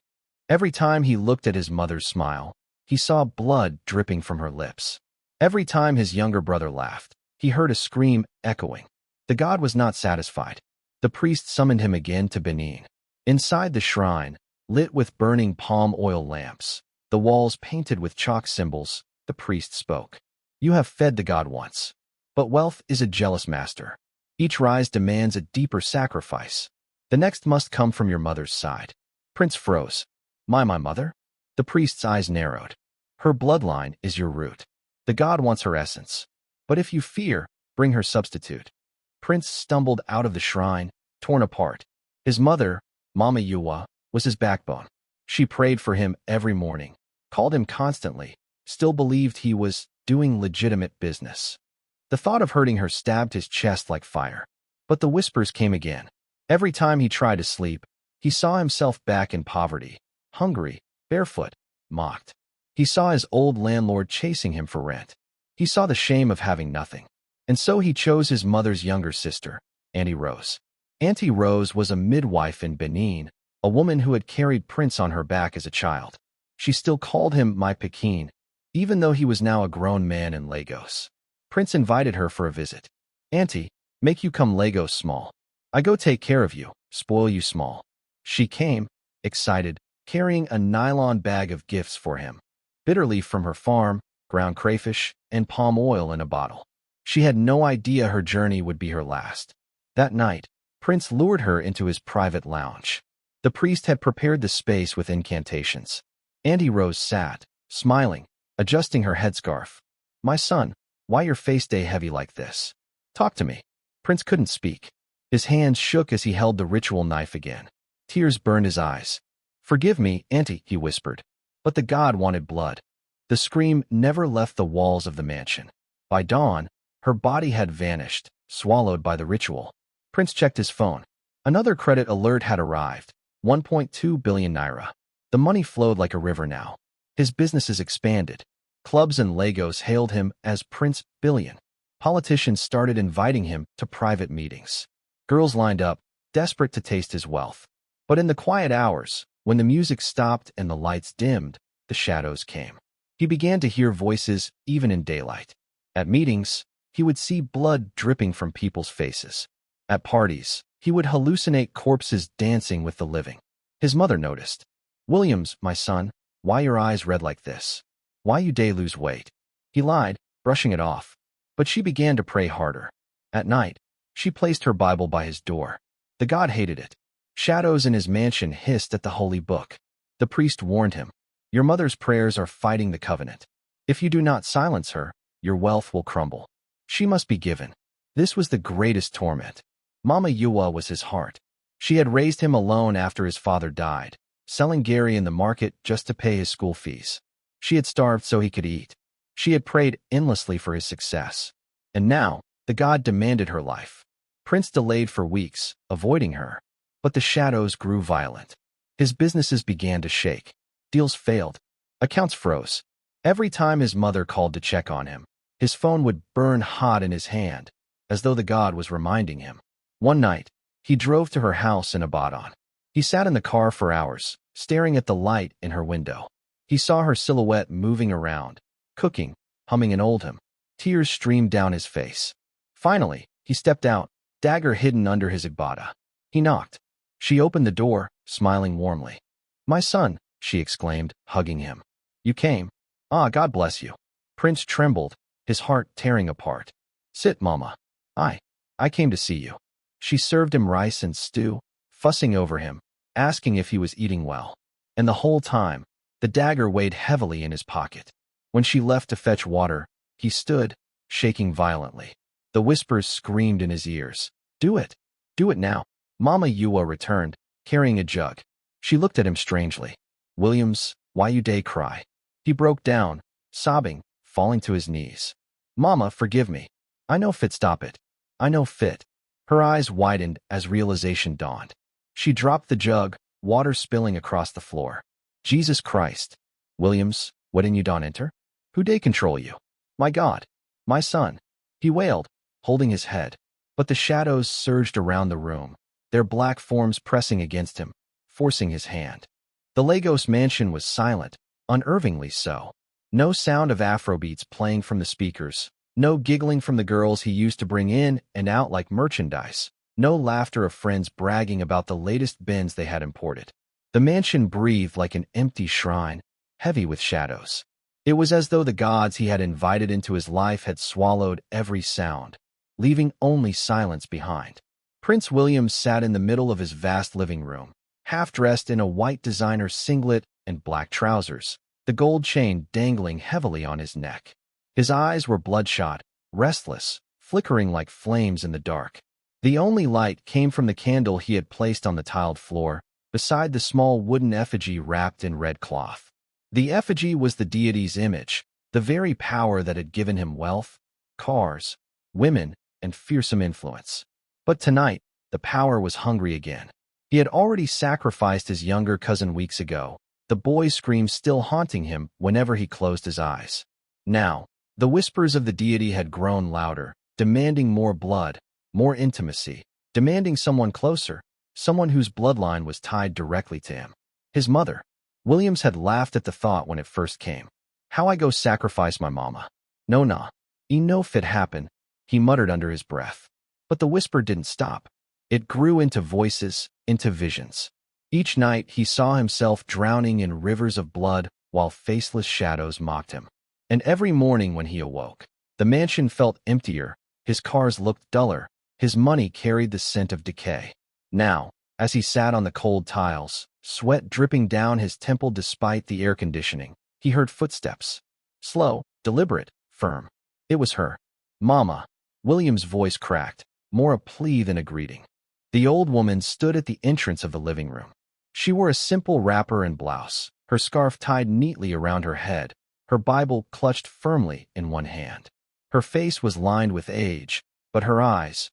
Every time he looked at his mother's smile, he saw blood dripping from her lips. Every time his younger brother laughed, he heard a scream echoing. The god was not satisfied. The priest summoned him again to Benin. Inside the shrine, lit with burning palm oil lamps, the walls painted with chalk symbols, the priest spoke. You have fed the god once. But wealth is a jealous master. Each rise demands a deeper sacrifice. The next must come from your mother's side. Prince froze. My mother? The priest's eyes narrowed. Her bloodline is your root. The god wants her essence. But if you fear, bring her substitute. Prince stumbled out of the shrine, torn apart. His mother, Mama Yuwa, was his backbone. She prayed for him every morning, called him constantly, still believed he was doing legitimate business. The thought of hurting her stabbed his chest like fire. But the whispers came again. Every time he tried to sleep, he saw himself back in poverty, hungry, barefoot, mocked. He saw his old landlord chasing him for rent. He saw the shame of having nothing. And so he chose his mother's younger sister, Auntie Rose. Auntie Rose was a midwife in Benin, a woman who had carried Prince on her back as a child. She still called him my Pekin, even though he was now a grown man in Lagos. Prince invited her for a visit. Auntie, make you come Lagos small. I go take care of you, spoil you small. She came, excited, carrying a nylon bag of gifts for him. Bitter leaf from her farm, ground crayfish, and palm oil in a bottle. She had no idea her journey would be her last. That night, Prince lured her into his private lounge. The priest had prepared the space with incantations. Auntie Rose sat, smiling, adjusting her headscarf. My son, why your face day heavy like this? Talk to me. Prince couldn't speak. His hands shook as he held the ritual knife again. Tears burned his eyes. Forgive me, Auntie, he whispered. But the god wanted blood. The scream never left the walls of the mansion. By dawn, her body had vanished, swallowed by the ritual. Prince checked his phone. Another credit alert had arrived. 1.2 billion naira. The money flowed like a river now. His businesses expanded. Clubs in Lagos hailed him as Prince Billion. Politicians started inviting him to private meetings. Girls lined up, desperate to taste his wealth. But in the quiet hours, when the music stopped and the lights dimmed, the shadows came. He began to hear voices even in daylight. At meetings, he would see blood dripping from people's faces. At parties, he would hallucinate corpses dancing with the living. His mother noticed. Williams, my son, why your eyes red like this? Why you day lose weight? He lied, brushing it off. But she began to pray harder. At night, she placed her Bible by his door. The god hated it. Shadows in his mansion hissed at the holy book. The priest warned him. Your mother's prayers are fighting the covenant. If you do not silence her, your wealth will crumble. She must be given. This was the greatest torment. Mama Yuwa was his heart. She had raised him alone after his father died, selling Gary in the market just to pay his school fees. She had starved so he could eat. She had prayed endlessly for his success. And now, the god demanded her life. Prince delayed for weeks, avoiding her. But the shadows grew violent. His businesses began to shake. Deals failed. Accounts froze. Every time his mother called to check on him, his phone would burn hot in his hand, as though the god was reminding him. One night, he drove to her house in Ibadan. He sat in the car for hours, staring at the light in her window. He saw her silhouette moving around, cooking, humming an old hymn. Tears streamed down his face. Finally, he stepped out, dagger hidden under his agbada. He knocked. She opened the door, smiling warmly. My son, she exclaimed, hugging him. You came. Ah, God bless you. Prince trembled, his heart tearing apart. Sit, Mama. I came to see you. She served him rice and stew, fussing over him, asking if he was eating well. And the whole time, the dagger weighed heavily in his pocket. When she left to fetch water, he stood, shaking violently. The whispers screamed in his ears. Do it. Do it now. Mama Yua returned, carrying a jug. She looked at him strangely. Williams, why you day cry? He broke down, sobbing, falling to his knees. Mama, forgive me. I know fit stop it. I know fit. Her eyes widened as realization dawned. She dropped the jug, water spilling across the floor. Jesus Christ. Williams, what in you don't enter? Who day control you? My God. My son. He wailed, holding his head. But the shadows surged around the room, their black forms pressing against him, forcing his hand. The Lagos mansion was silent, unnervingly so. No sound of Afrobeats playing from the speakers, no giggling from the girls he used to bring in and out like merchandise, no laughter of friends bragging about the latest bins they had imported. The mansion breathed like an empty shrine, heavy with shadows. It was as though the gods he had invited into his life had swallowed every sound, leaving only silence behind. Prince William sat in the middle of his vast living room, half-dressed in a white designer singlet and black trousers, the gold chain dangling heavily on his neck. His eyes were bloodshot, restless, flickering like flames in the dark. The only light came from the candle he had placed on the tiled floor, beside the small wooden effigy wrapped in red cloth. The effigy was the deity's image, the very power that had given him wealth, cars, women, and fearsome influence. But tonight, the power was hungry again. He had already sacrificed his younger cousin weeks ago, the boy's screams still haunting him whenever he closed his eyes. Now, the whispers of the deity had grown louder, demanding more blood, more intimacy, demanding someone closer, someone whose bloodline was tied directly to him. His mother. Williams had laughed at the thought when it first came. How I go sacrifice my mama? No, nah. No fit happen, he muttered under his breath. But the whisper didn't stop. It grew into voices, into visions. Each night he saw himself drowning in rivers of blood while faceless shadows mocked him. And every morning when he awoke, the mansion felt emptier, his cars looked duller, his money carried the scent of decay. Now, as he sat on the cold tiles, sweat dripping down his temple despite the air conditioning, he heard footsteps. Slow, deliberate, firm. It was her. Mama. William's voice cracked, more a plea than a greeting. The old woman stood at the entrance of the living room. She wore a simple wrapper and blouse, her scarf tied neatly around her head, her Bible clutched firmly in one hand. Her face was lined with age, but her eyes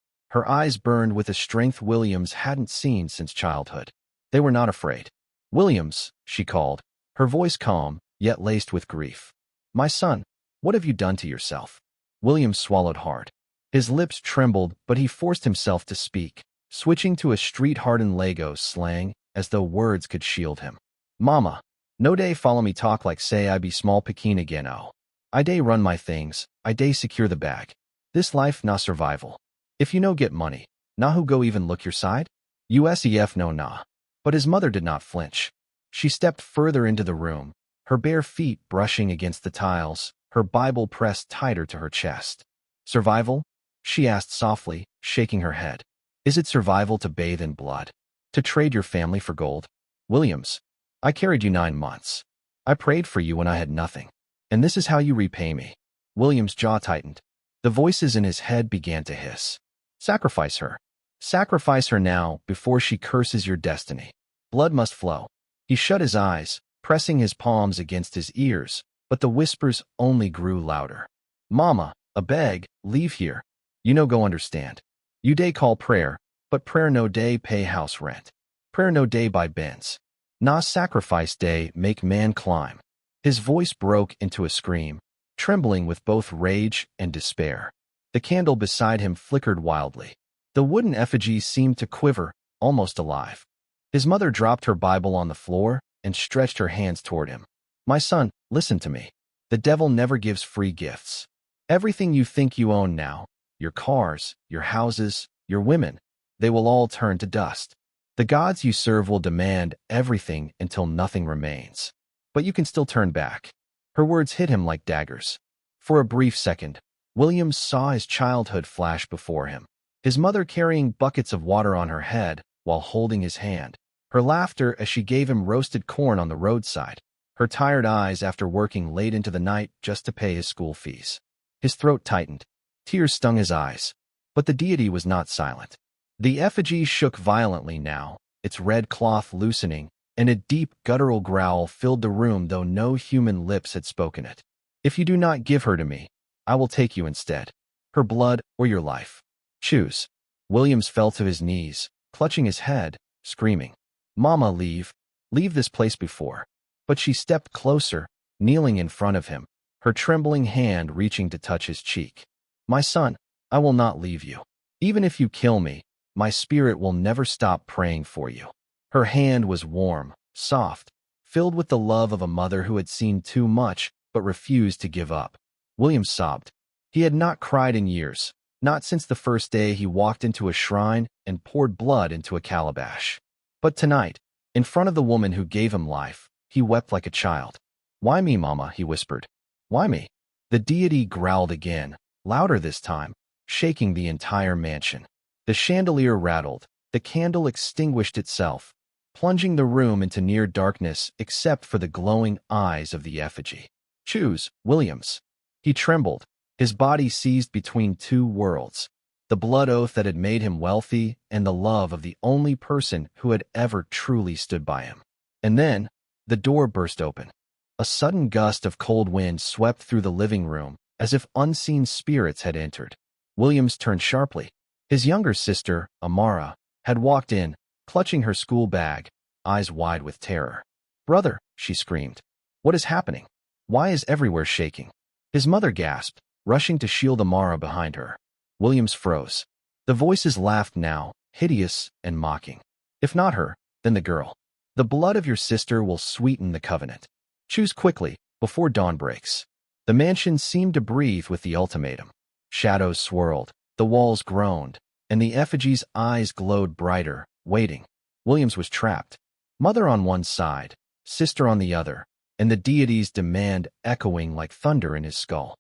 burned with a strength Williams hadn't seen since childhood. They were not afraid. Williams, she called, her voice calm, yet laced with grief. My son, what have you done to yourself? Williams swallowed hard. His lips trembled, but he forced himself to speak, switching to a street-hardened Lagos slang as though words could shield him. Mama, no day follow me talk like say I be small Pekin again oh. I day run my things, I day secure the bag. This life na survival. If you no get money, nah who go even look your side? USEF no nah. But his mother did not flinch. She stepped further into the room, her bare feet brushing against the tiles, her Bible pressed tighter to her chest. Survival? She asked softly, shaking her head. Is it survival to bathe in blood? To trade your family for gold? Williams, I carried you 9 months. I prayed for you when I had nothing. And this is how you repay me. Williams' jaw tightened. The voices in his head began to hiss. Sacrifice her. Sacrifice her now before she curses your destiny. Blood must flow. He shut his eyes, pressing his palms against his ears, but the whispers only grew louder. Mama, a beg, leave here. You no go understand. You day call prayer, but prayer no day pay house rent. Prayer no day buy Benz. Na sacrifice day make man climb. His voice broke into a scream, trembling with both rage and despair. The candle beside him flickered wildly. The wooden effigy seemed to quiver, almost alive. His mother dropped her Bible on the floor and stretched her hands toward him. My son, listen to me. The devil never gives free gifts. Everything you think you own now, your cars, your houses, your women, they will all turn to dust. The gods you serve will demand everything until nothing remains. But you can still turn back. Her words hit him like daggers. For a brief second, Williams saw his childhood flash before him. His mother carrying buckets of water on her head while holding his hand. Her laughter as she gave him roasted corn on the roadside. Her tired eyes after working late into the night just to pay his school fees. His throat tightened. Tears stung his eyes. But the deity was not silent. The effigy shook violently now, its red cloth loosening, and a deep guttural growl filled the room though no human lips had spoken it. If you do not give her to me, I will take you instead. Her blood or your life. Choose. Williams fell to his knees, clutching his head, screaming, Mama, leave. Leave this place before. But she stepped closer, kneeling in front of him, her trembling hand reaching to touch his cheek. My son, I will not leave you. Even if you kill me, my spirit will never stop praying for you. Her hand was warm, soft, filled with the love of a mother who had seen too much but refused to give up. William sobbed. He had not cried in years, not since the first day he walked into a shrine and poured blood into a calabash. But tonight, in front of the woman who gave him life, he wept like a child. Why me, Mama? He whispered. Why me? The deity growled again, louder this time, shaking the entire mansion. The chandelier rattled, the candle extinguished itself, plunging the room into near darkness except for the glowing eyes of the effigy. Choose, Williams. He trembled, his body seized between two worlds, the blood oath that had made him wealthy and the love of the only person who had ever truly stood by him. And then, the door burst open. A sudden gust of cold wind swept through the living room, as if unseen spirits had entered. Williams turned sharply. His younger sister, Amara, had walked in, clutching her school bag, eyes wide with terror. Brother, she screamed. What is happening? Why is everywhere shaking? His mother gasped, rushing to shield Amara behind her. Williams froze. The voices laughed now, hideous and mocking. If not her, then the girl. The blood of your sister will sweeten the covenant. Choose quickly, before dawn breaks. The mansion seemed to breathe with the ultimatum. Shadows swirled, the walls groaned, and the effigy's eyes glowed brighter, waiting. Williams was trapped. Mother on one side, sister on the other, and the deity's demand echoing like thunder in his skull.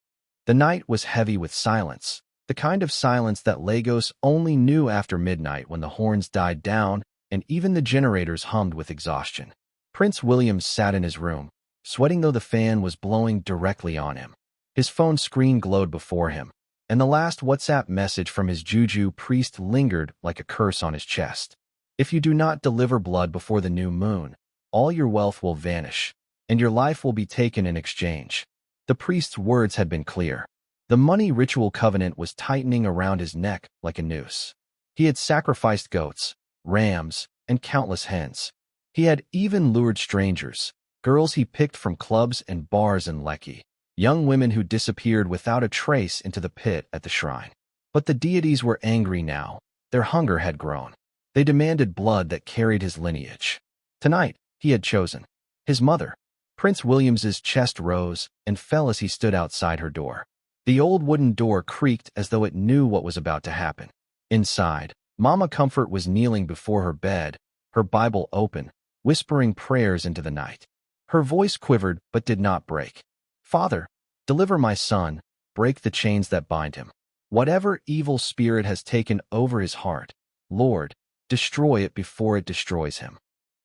The night was heavy with silence, the kind of silence that Lagos only knew after midnight when the horns died down and even the generators hummed with exhaustion. Prince William sat in his room, sweating though the fan was blowing directly on him. His phone screen glowed before him, and the last WhatsApp message from his juju priest lingered like a curse on his chest. If you do not deliver blood before the new moon, all your wealth will vanish, and your life will be taken in exchange. The priest's words had been clear. The money ritual covenant was tightening around his neck like a noose. He had sacrificed goats, rams, and countless hens. He had even lured strangers, girls he picked from clubs and bars in Lekki, young women who disappeared without a trace into the pit at the shrine. But the deities were angry now. Their hunger had grown. They demanded blood that carried his lineage. Tonight, he had chosen his mother. Prince Williams's chest rose and fell as he stood outside her door. The old wooden door creaked as though it knew what was about to happen. Inside, Mama Comfort was kneeling before her bed, her Bible open, whispering prayers into the night. Her voice quivered but did not break. Father, deliver my son, break the chains that bind him. Whatever evil spirit has taken over his heart, Lord, destroy it before it destroys him.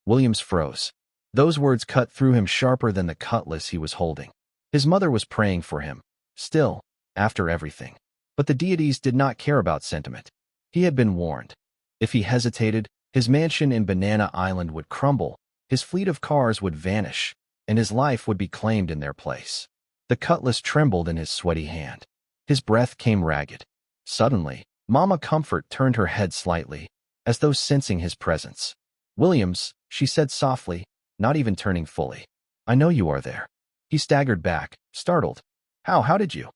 Williams froze. Those words cut through him sharper than the cutlass he was holding. His mother was praying for him, still, after everything. But the deities did not care about sentiment. He had been warned. If he hesitated, his mansion in Banana Island would crumble, his fleet of cars would vanish, and his life would be claimed in their place. The cutlass trembled in his sweaty hand. His breath came ragged. Suddenly, Mama Comfort turned her head slightly, as though sensing his presence. Williams, she said softly, not even turning fully. I know you are there. He staggered back, startled. How did you?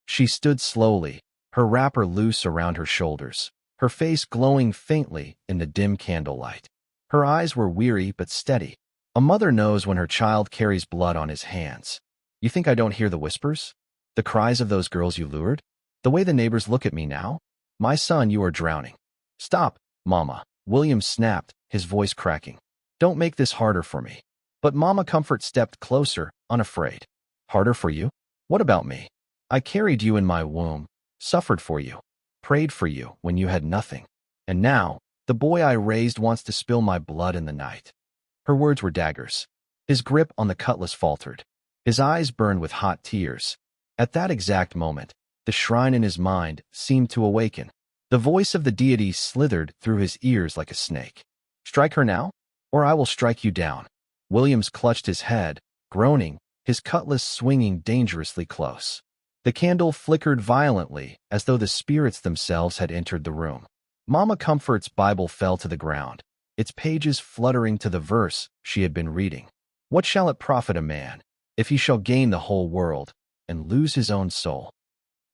She stood slowly, her wrapper loose around her shoulders, her face glowing faintly in the dim candlelight. Her eyes were weary but steady. A mother knows when her child carries blood on his hands. You think I don't hear the whispers? The cries of those girls you lured? The way the neighbors look at me now? My son, you are drowning. Stop, Mama. William snapped, his voice cracking. Don't make this harder for me. But Mama Comfort stepped closer, unafraid. Harder for you? What about me? I carried you in my womb, suffered for you, prayed for you when you had nothing. And now, the boy I raised wants to spill my blood in the night." Her words were daggers. His grip on the cutlass faltered. His eyes burned with hot tears. At that exact moment, the shrine in his mind seemed to awaken. The voice of the deity slithered through his ears like a snake. "Strike her now, or I will strike you down." Williams clutched his head, groaning, his cutlass swinging dangerously close. The candle flickered violently, as though the spirits themselves had entered the room. Mama Comfort's Bible fell to the ground, its pages fluttering to the verse she had been reading. "What shall it profit a man, if he shall gain the whole world, and lose his own soul?"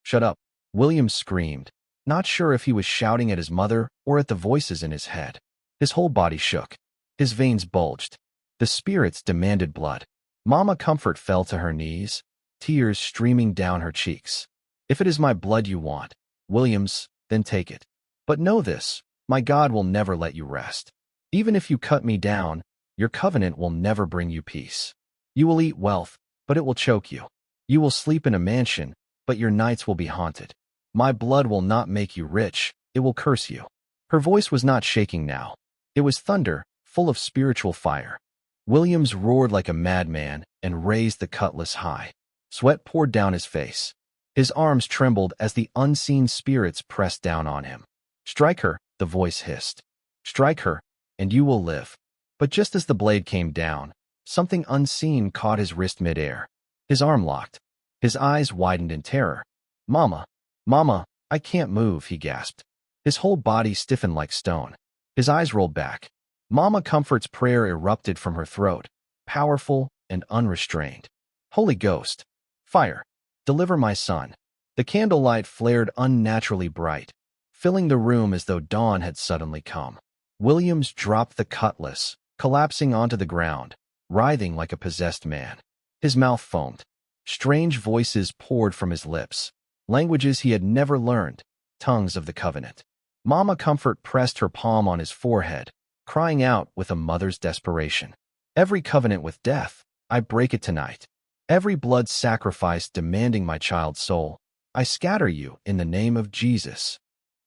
"Shut up," Williams screamed, not sure if he was shouting at his mother or at the voices in his head. His whole body shook. His veins bulged. The spirits demanded blood. Mama Comfort fell to her knees, tears streaming down her cheeks. "If it is my blood you want, Williams, then take it. But know this, my God will never let you rest. Even if you cut me down, your covenant will never bring you peace. You will eat wealth, but it will choke you. You will sleep in a mansion, but your nights will be haunted. My blood will not make you rich, it will curse you." Her voice was not shaking now. It was thunder, full of spiritual fire. Williams roared like a madman and raised the cutlass high. Sweat poured down his face. His arms trembled as the unseen spirits pressed down on him. "Strike her," the voice hissed. "Strike her, and you will live." But just as the blade came down, something unseen caught his wrist midair. His arm locked. His eyes widened in terror. "Mama, Mama, I can't move," he gasped. His whole body stiffened like stone. His eyes rolled back. Mama Comfort's prayer erupted from her throat, powerful and unrestrained. "Holy Ghost, fire, deliver my son." The candlelight flared unnaturally bright, filling the room as though dawn had suddenly come. Williams dropped the cutlass, collapsing onto the ground, writhing like a possessed man. His mouth foamed. Strange voices poured from his lips, languages he had never learned, tongues of the covenant. Mama Comfort pressed her palm on his forehead, crying out with a mother's desperation. "Every covenant with death, I break it tonight. Every blood sacrifice demanding my child's soul, I scatter you in the name of Jesus."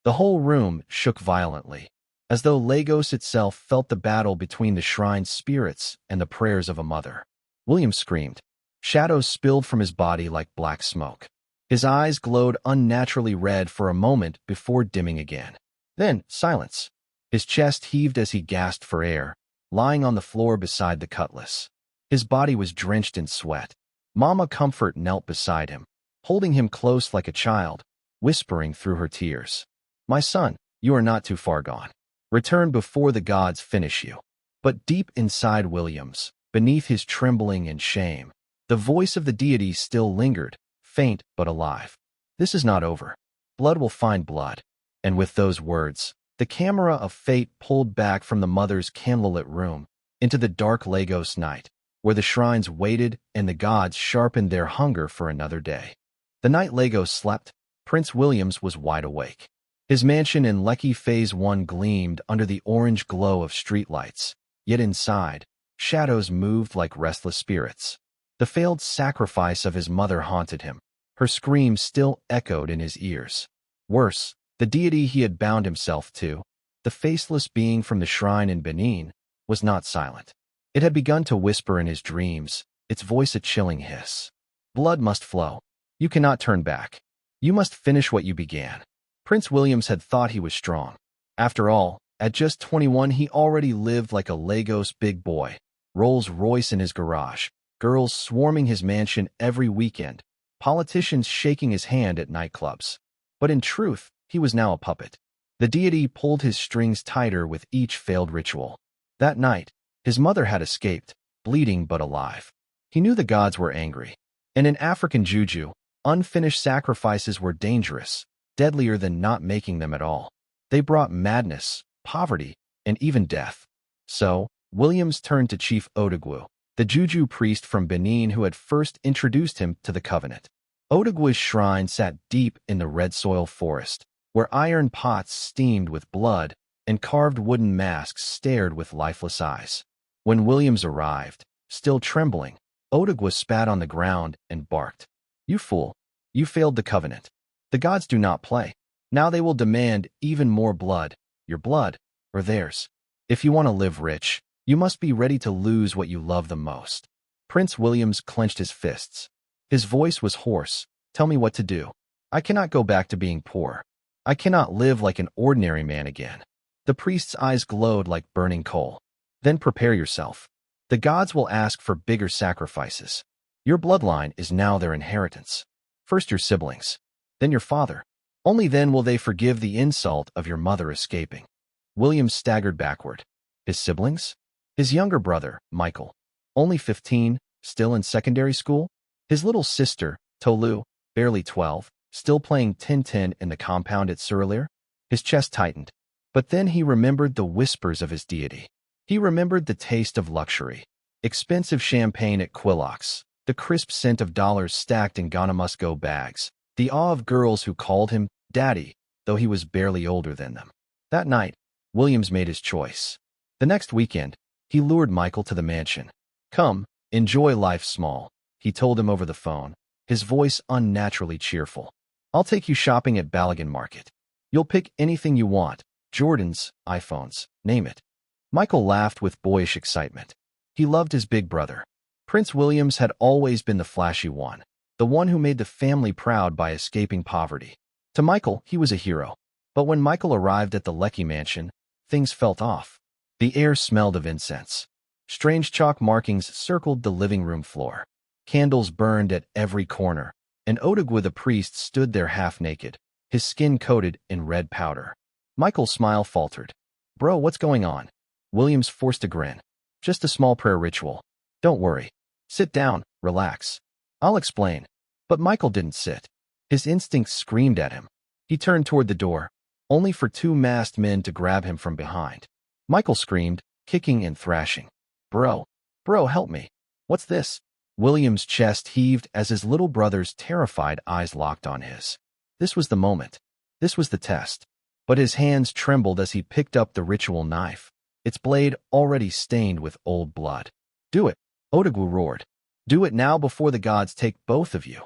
The whole room shook violently, as though Lagos itself felt the battle between the shrine's spirits and the prayers of a mother. William screamed. Shadows spilled from his body like black smoke. His eyes glowed unnaturally red for a moment before dimming again. Then, silence. His chest heaved as he gasped for air, lying on the floor beside the cutlass. His body was drenched in sweat. Mama Comfort knelt beside him, holding him close like a child, whispering through her tears. "My son, you are not too far gone. Return before the gods finish you." But deep inside Williams, beneath his trembling and shame, the voice of the deity still lingered, faint but alive. "This is not over. Blood will find blood." And with those words, the camera of fate pulled back from the mother's candlelit room into the dark Lagos night, where the shrines waited and the gods sharpened their hunger for another day. The night Lagos slept, Prince Williams was wide awake. His mansion in Lekki Phase 1 gleamed under the orange glow of streetlights, yet inside, shadows moved like restless spirits. The failed sacrifice of his mother haunted him. Her screams still echoed in his ears. Worse, the deity he had bound himself to, the faceless being from the shrine in Benin, was not silent. It had begun to whisper in his dreams, its voice a chilling hiss. "Blood must flow. You cannot turn back. You must finish what you began." Prince Williams had thought he was strong. After all, at just 21 he already lived like a Lagos big boy, Rolls Royce in his garage, girls swarming his mansion every weekend, politicians shaking his hand at nightclubs. But in truth, he was now a puppet. The deity pulled his strings tighter with each failed ritual. That night, his mother had escaped, bleeding but alive. He knew the gods were angry. And in African juju, unfinished sacrifices were dangerous, deadlier than not making them at all. They brought madness, poverty, and even death. So, Williams turned to Chief Odogwu, the juju priest from Benin who had first introduced him to the covenant. Odogwu's shrine sat deep in the red soil forest, where iron pots steamed with blood and carved wooden masks stared with lifeless eyes. When Williams arrived, still trembling, Odogwu spat on the ground and barked. "You fool! You failed the covenant. The gods do not play. Now they will demand even more blood, your blood, or theirs. If you want to live rich, you must be ready to lose what you love the most. Prince Williams clenched his fists. His voice was hoarse. Tell me what to do. I cannot go back to being poor. I cannot live like an ordinary man again. The priest's eyes glowed like burning coal. Then prepare yourself. The gods will ask for bigger sacrifices. Your bloodline is now their inheritance. First your siblings, then your father. Only then will they forgive the insult of your mother escaping. William staggered backward. His siblings? His younger brother, Michael, only 15, still in secondary school? His little sister, Tolu, barely 12, still playing Tintin in the compound at Surrelier? His chest tightened. But then he remembered the whispers of his deity. He remembered the taste of luxury. Expensive champagne at Quillock's, the crisp scent of dollars stacked in Gonamusco bags, the awe of girls who called him Daddy, though he was barely older than them. That night, Williams made his choice. The next weekend, he lured Michael to the mansion. Come, enjoy life small, he told him over the phone, his voice unnaturally cheerful. I'll take you shopping at Balogun Market. You'll pick anything you want, Jordans, iPhones, name it. Michael laughed with boyish excitement. He loved his big brother. Prince Williams had always been the flashy one, the one who made the family proud by escaping poverty. To Michael, he was a hero. But when Michael arrived at the Lecky mansion, things felt off. The air smelled of incense. Strange chalk markings circled the living room floor. Candles burned at every corner, and Odogwu the priest stood there half-naked, his skin coated in red powder. Michael's smile faltered. Bro, what's going on? Williams forced a grin. Just a small prayer ritual. Don't worry. Sit down, relax. I'll explain. But Michael didn't sit. His instincts screamed at him. He turned toward the door, only for two masked men to grab him from behind. Michael screamed, kicking and thrashing. Bro, help me. What's this? William's chest heaved as his little brother's terrified eyes locked on his. This was the moment. This was the test. But his hands trembled as he picked up the ritual knife, its blade already stained with old blood. Do it, Odogwu roared. Do it now before the gods take both of you.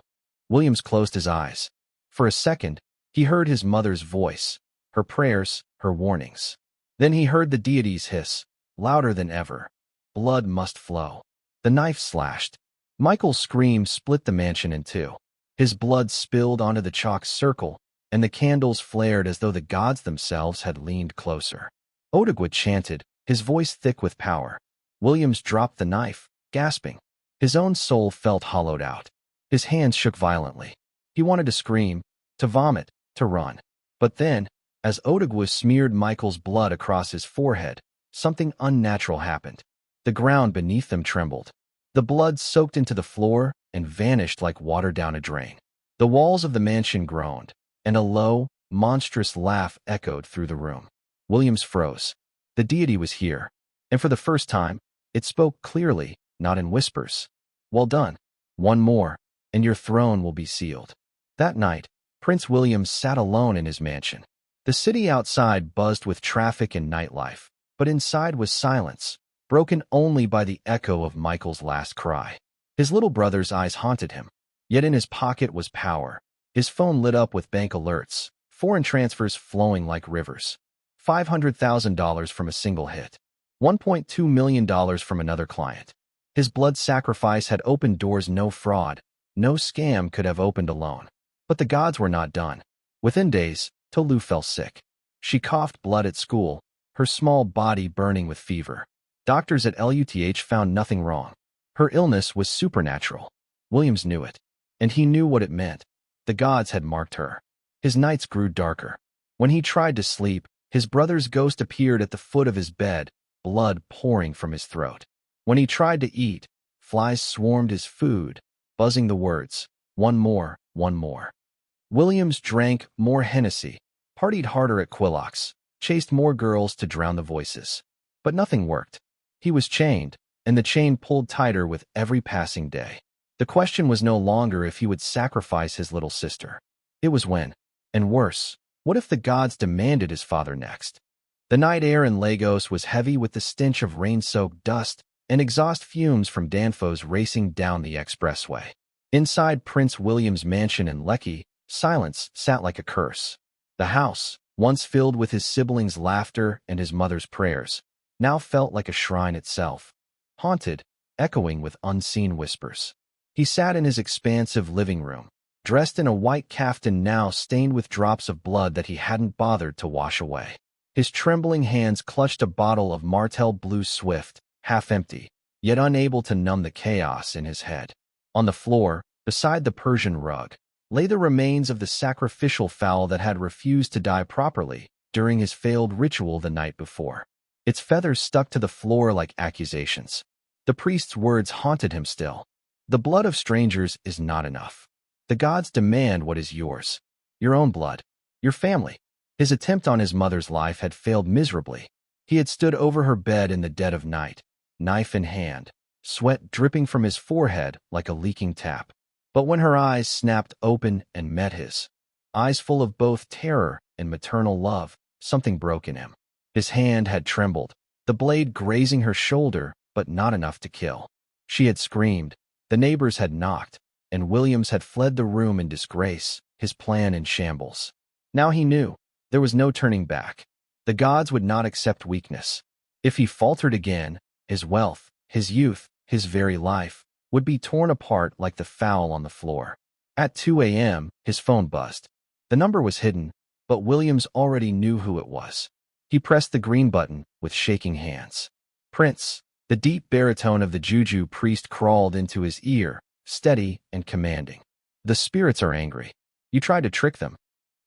Williams closed his eyes. For a second, he heard his mother's voice, her prayers, her warnings. Then he heard the deity's hiss, louder than ever. Blood must flow. The knife slashed. Michael's scream split the mansion in two. His blood spilled onto the chalk circle, and the candles flared as though the gods themselves had leaned closer. Odogwu chanted, his voice thick with power. Williams dropped the knife, gasping. His own soul felt hollowed out. His hands shook violently. He wanted to scream, to vomit, to run. But then, as Odogwu smeared Michael's blood across his forehead, something unnatural happened. The ground beneath them trembled. The blood soaked into the floor and vanished like water down a drain. The walls of the mansion groaned, and a low, monstrous laugh echoed through the room. Williams froze. The deity was here, and for the first time, it spoke clearly, not in whispers. Well done. One more, and your throne will be sealed. That night, Prince William sat alone in his mansion. The city outside buzzed with traffic and nightlife, but inside was silence, broken only by the echo of Michael's last cry. His little brother's eyes haunted him, yet in his pocket was power. His phone lit up with bank alerts, foreign transfers flowing like rivers. $500,000 from a single hit. $1.2 million from another client. His blood sacrifice had opened doors no fraud, no scam could have opened alone. But the gods were not done. Within days, Tolu fell sick. She coughed blood at school, her small body burning with fever. Doctors at LUTH found nothing wrong. Her illness was supernatural. Williams knew it, and he knew what it meant. The gods had marked her. His nights grew darker. When he tried to sleep, his brother's ghost appeared at the foot of his bed, blood pouring from his throat. When he tried to eat, flies swarmed his food, buzzing the words, one more, one more. Williams drank more Hennessy, partied harder at Quillock's, chased more girls to drown the voices. But nothing worked. He was chained, and the chain pulled tighter with every passing day. The question was no longer if he would sacrifice his little sister. It was when. And worse, what if the gods demanded his father next? The night air in Lagos was heavy with the stench of rain-soaked dust and exhaust fumes from Danfos racing down the expressway. Inside Prince William's mansion in Lekki, silence sat like a curse. The house, once filled with his siblings' laughter and his mother's prayers, now felt like a shrine itself, haunted, echoing with unseen whispers. He sat in his expansive living room, dressed in a white kaftan now stained with drops of blood that he hadn't bothered to wash away. His trembling hands clutched a bottle of Martell Blue Swift, half empty, yet unable to numb the chaos in his head. On the floor, beside the Persian rug, lay the remains of the sacrificial fowl that had refused to die properly during his failed ritual the night before. Its feathers stuck to the floor like accusations. The priest's words haunted him still. The blood of strangers is not enough. The gods demand what is yours. Your own blood. Your family. His attempt on his mother's life had failed miserably. He had stood over her bed in the dead of night, knife in hand, sweat dripping from his forehead like a leaking tap. But when her eyes snapped open and met his, eyes full of both terror and maternal love, something broke in him. His hand had trembled, the blade grazing her shoulder, but not enough to kill. She had screamed, the neighbors had knocked, and Williams had fled the room in disgrace, his plan in shambles. Now he knew, there was no turning back. The gods would not accept weakness. If he faltered again, his wealth, his youth, his very life, would be torn apart like the fowl on the floor. At 2 a.m., his phone buzzed. The number was hidden, but Williams already knew who it was. He pressed the green button with shaking hands. Prince, the deep baritone of the juju priest crawled into his ear, steady and commanding. The spirits are angry. You tried to trick them.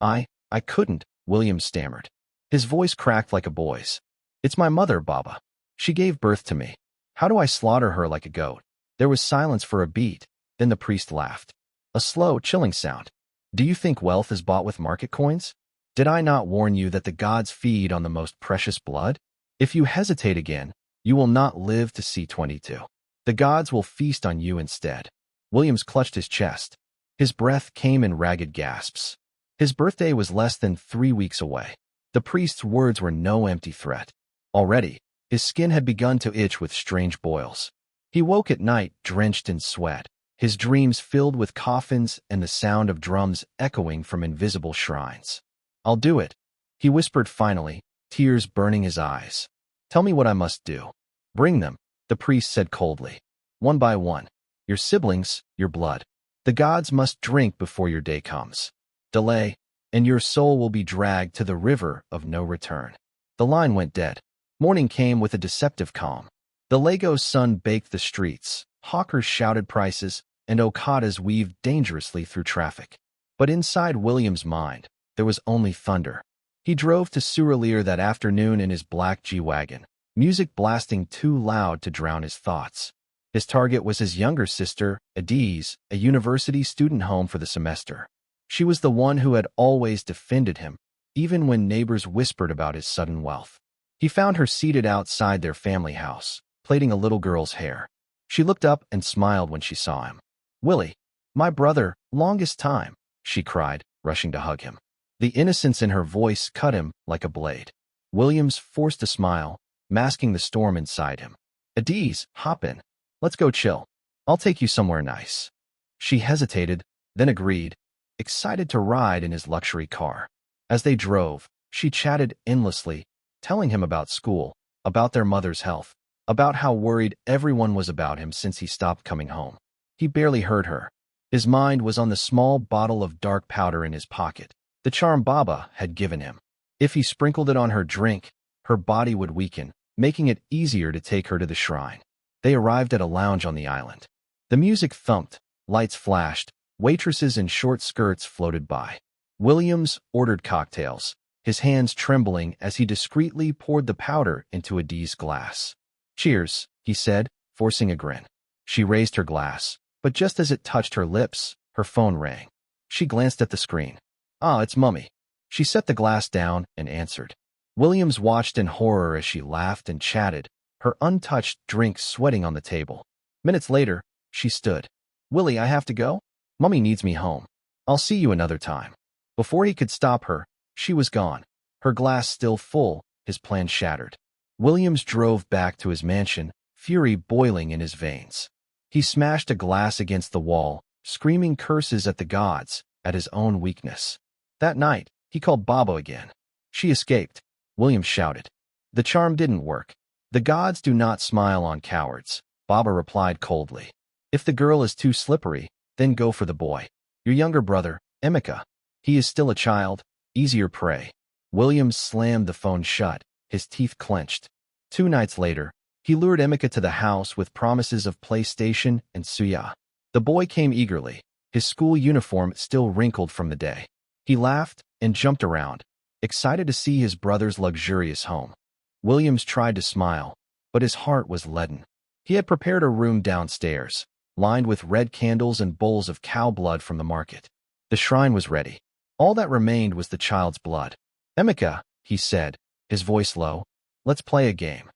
I couldn't, Williams stammered. His voice cracked like a boy's. It's my mother, Baba. She gave birth to me. How do I slaughter her like a goat? There was silence for a beat, then the priest laughed. A slow, chilling sound. Do you think wealth is bought with market coins? Did I not warn you that the gods feed on the most precious blood? If you hesitate again, you will not live to see 22. The gods will feast on you instead. Williams clutched his chest. His breath came in ragged gasps. His birthday was less than 3 weeks away. The priest's words were no empty threat. Already, his skin had begun to itch with strange boils. He woke at night drenched in sweat, his dreams filled with coffins and the sound of drums echoing from invisible shrines. I'll do it, he whispered finally, tears burning his eyes. Tell me what I must do. Bring them, the priest said coldly. One by one. Your siblings, your blood. The gods must drink before your day comes. Delay, and your soul will be dragged to the river of no return. The line went dead. Morning came with a deceptive calm. The Lagos sun baked the streets, hawkers shouted prices, and okadas weaved dangerously through traffic. But inside William's mind, there was only thunder. He drove to Suralere that afternoon in his black G-Wagon, music blasting too loud to drown his thoughts. His target was his younger sister, Adiz, a university student home for the semester. She was the one who had always defended him, even when neighbors whispered about his sudden wealth. He found her seated outside their family house, plaiting a little girl's hair. She looked up and smiled when she saw him. Willie, my brother, longest time, she cried, rushing to hug him. The innocence in her voice cut him like a blade. Williams forced a smile, masking the storm inside him. Adiz, hop in. Let's go chill. I'll take you somewhere nice. She hesitated, then agreed, excited to ride in his luxury car. As they drove, she chatted endlessly, telling him about school, about their mother's health, about how worried everyone was about him since he stopped coming home. He barely heard her. His mind was on the small bottle of dark powder in his pocket, the charm Baba had given him. If he sprinkled it on her drink, her body would weaken, making it easier to take her to the shrine. They arrived at a lounge on the island. The music thumped, lights flashed, waitresses in short skirts floated by. Williams ordered cocktails, his hands trembling as he discreetly poured the powder into Adiz's glass. Cheers, he said, forcing a grin. She raised her glass, but just as it touched her lips, her phone rang. She glanced at the screen. Ah, it's Mummy. She set the glass down and answered. Williams watched in horror as she laughed and chatted, her untouched drink sweating on the table. Minutes later, she stood. Willie, I have to go? Mummy needs me home. I'll see you another time. Before he could stop her, she was gone. Her glass still full, his plan shattered. Williams drove back to his mansion, fury boiling in his veins. He smashed a glass against the wall, screaming curses at the gods, at his own weakness. That night, he called Baba again. She escaped. William shouted. The charm didn't work. The gods do not smile on cowards, Baba replied coldly. If the girl is too slippery, then go for the boy. Your younger brother, Emeka. He is still a child, easier prey. William slammed the phone shut, his teeth clenched. 2 nights later, he lured Emeka to the house with promises of PlayStation and suya. The boy came eagerly, his school uniform still wrinkled from the day. He laughed and jumped around, excited to see his brother's luxurious home. Williams tried to smile, but his heart was leaden. He had prepared a room downstairs, lined with red candles and bowls of cow blood from the market. The shrine was ready. All that remained was the child's blood. Emeka, he said, his voice low, let's play a game.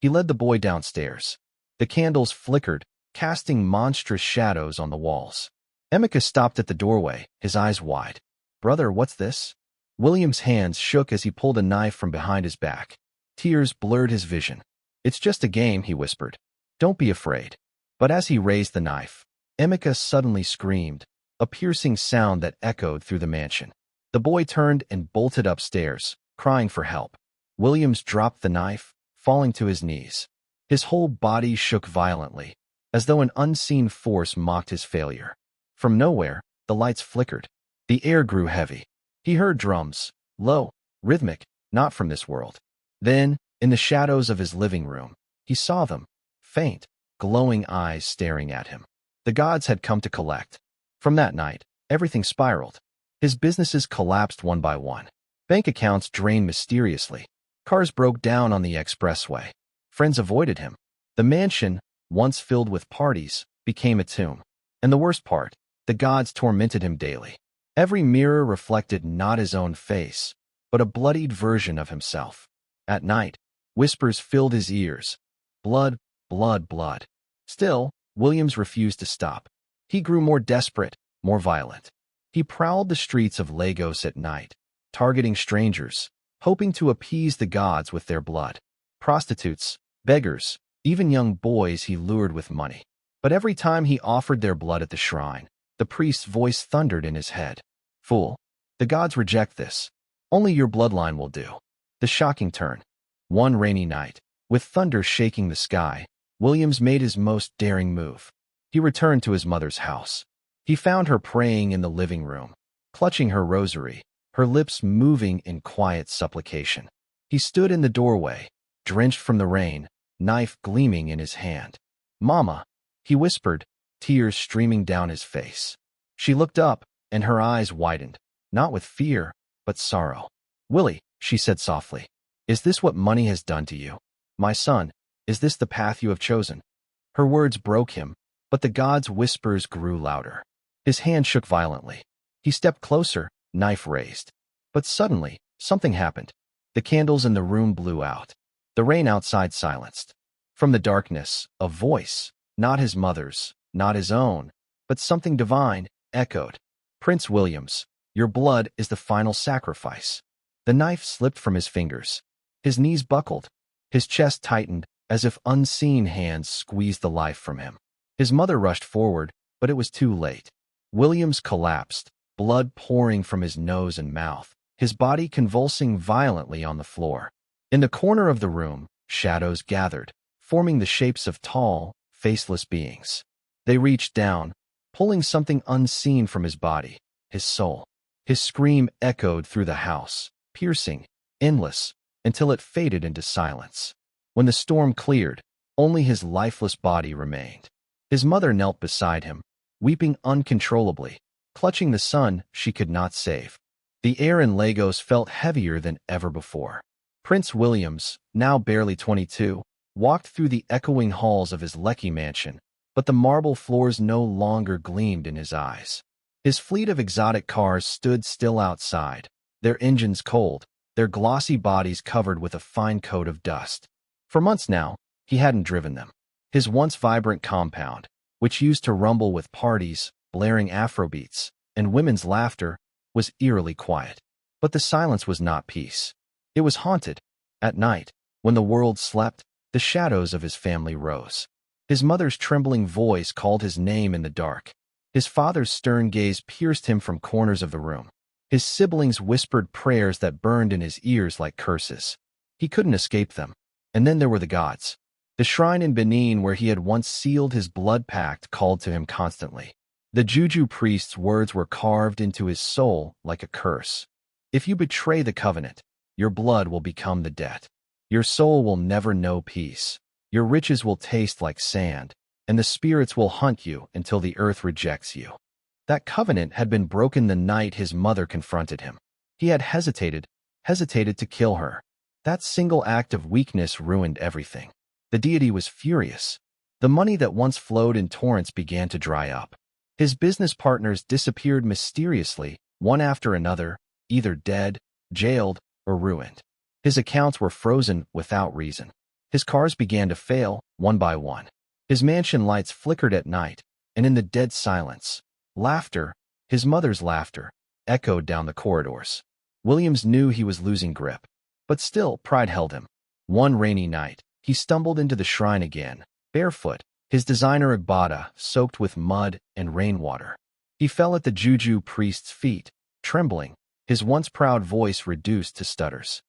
He led the boy downstairs. The candles flickered, casting monstrous shadows on the walls. Emeka stopped at the doorway, his eyes wide. Brother, what's this? William's hands shook as he pulled a knife from behind his back. Tears blurred his vision. It's just a game, he whispered. Don't be afraid. But as he raised the knife, Emeka suddenly screamed, a piercing sound that echoed through the mansion. The boy turned and bolted upstairs, crying for help. Williams dropped the knife, falling to his knees. His whole body shook violently, as though an unseen force mocked his failure. From nowhere, the lights flickered. The air grew heavy. He heard drums, low, rhythmic, not from this world. Then, in the shadows of his living room, he saw them, faint, glowing eyes staring at him. The gods had come to collect. From that night, everything spiraled. His businesses collapsed one by one. Bank accounts drained mysteriously. Cars broke down on the expressway. Friends avoided him. The mansion, once filled with parties, became a tomb. And the worst part, the gods tormented him daily. Every mirror reflected not his own face, but a bloodied version of himself. At night, whispers filled his ears. Blood, blood, blood. Still, Williams refused to stop. He grew more desperate, more violent. He prowled the streets of Lagos at night, targeting strangers, hoping to appease the gods with their blood. Prostitutes, beggars, even young boys he lured with money. But every time he offered their blood at the shrine, the priest's voice thundered in his head. Fool, the gods reject this. Only your bloodline will do. The shocking turn. One rainy night, with thunder shaking the sky, Williams made his most daring move. He returned to his mother's house. He found her praying in the living room, clutching her rosary, her lips moving in quiet supplication. He stood in the doorway, drenched from the rain, knife gleaming in his hand. Mama, he whispered, tears streaming down his face. She looked up, and her eyes widened, not with fear, but sorrow. Willie, she said softly, is this what money has done to you? My son, is this the path you have chosen? Her words broke him, but the god's whispers grew louder. His hand shook violently. He stepped closer, knife raised. But suddenly, something happened. The candles in the room blew out. The rain outside silenced. From the darkness, a voice, not his mother's, not his own, but something divine, echoed. Prince Williams, your blood is the final sacrifice. The knife slipped from his fingers. His knees buckled. His chest tightened, as if unseen hands squeezed the life from him. His mother rushed forward, but it was too late. Williams collapsed, blood pouring from his nose and mouth, his body convulsing violently on the floor. In the corner of the room, shadows gathered, forming the shapes of tall, faceless beings. They reached down, pulling something unseen from his body, his soul. His scream echoed through the house, piercing, endless, until it faded into silence. When the storm cleared, only his lifeless body remained. His mother knelt beside him, weeping uncontrollably, clutching the son she could not save. The air in Lagos felt heavier than ever before. Prince Williams, now barely 22, walked through the echoing halls of his Lekki mansion, but the marble floors no longer gleamed in his eyes. His fleet of exotic cars stood still outside, their engines cold, their glossy bodies covered with a fine coat of dust. For months now, he hadn't driven them. His once vibrant compound, which used to rumble with parties, blaring Afrobeats, and women's laughter, was eerily quiet. But the silence was not peace. It was haunted. At night, when the world slept, the shadows of his family rose. His mother's trembling voice called his name in the dark. His father's stern gaze pierced him from corners of the room. His siblings whispered prayers that burned in his ears like curses. He couldn't escape them. And then there were the gods. The shrine in Benin where he had once sealed his blood pact called to him constantly. The juju priest's words were carved into his soul like a curse. If you betray the covenant, your blood will become the debt. Your soul will never know peace. Your riches will taste like sand, and the spirits will hunt you until the earth rejects you. That covenant had been broken the night his mother confronted him. He had hesitated to kill her. That single act of weakness ruined everything. The deity was furious. The money that once flowed in torrents began to dry up. His business partners disappeared mysteriously, one after another, either dead, jailed, or ruined. His accounts were frozen without reason. His cars began to fail, one by one. His mansion lights flickered at night, and in the dead silence, laughter, his mother's laughter, echoed down the corridors. Williams knew he was losing grip. But still, pride held him. One rainy night, he stumbled into the shrine again, barefoot, his designer agbada soaked with mud and rainwater. He fell at the juju priest's feet, trembling, his once proud voice reduced to stutters.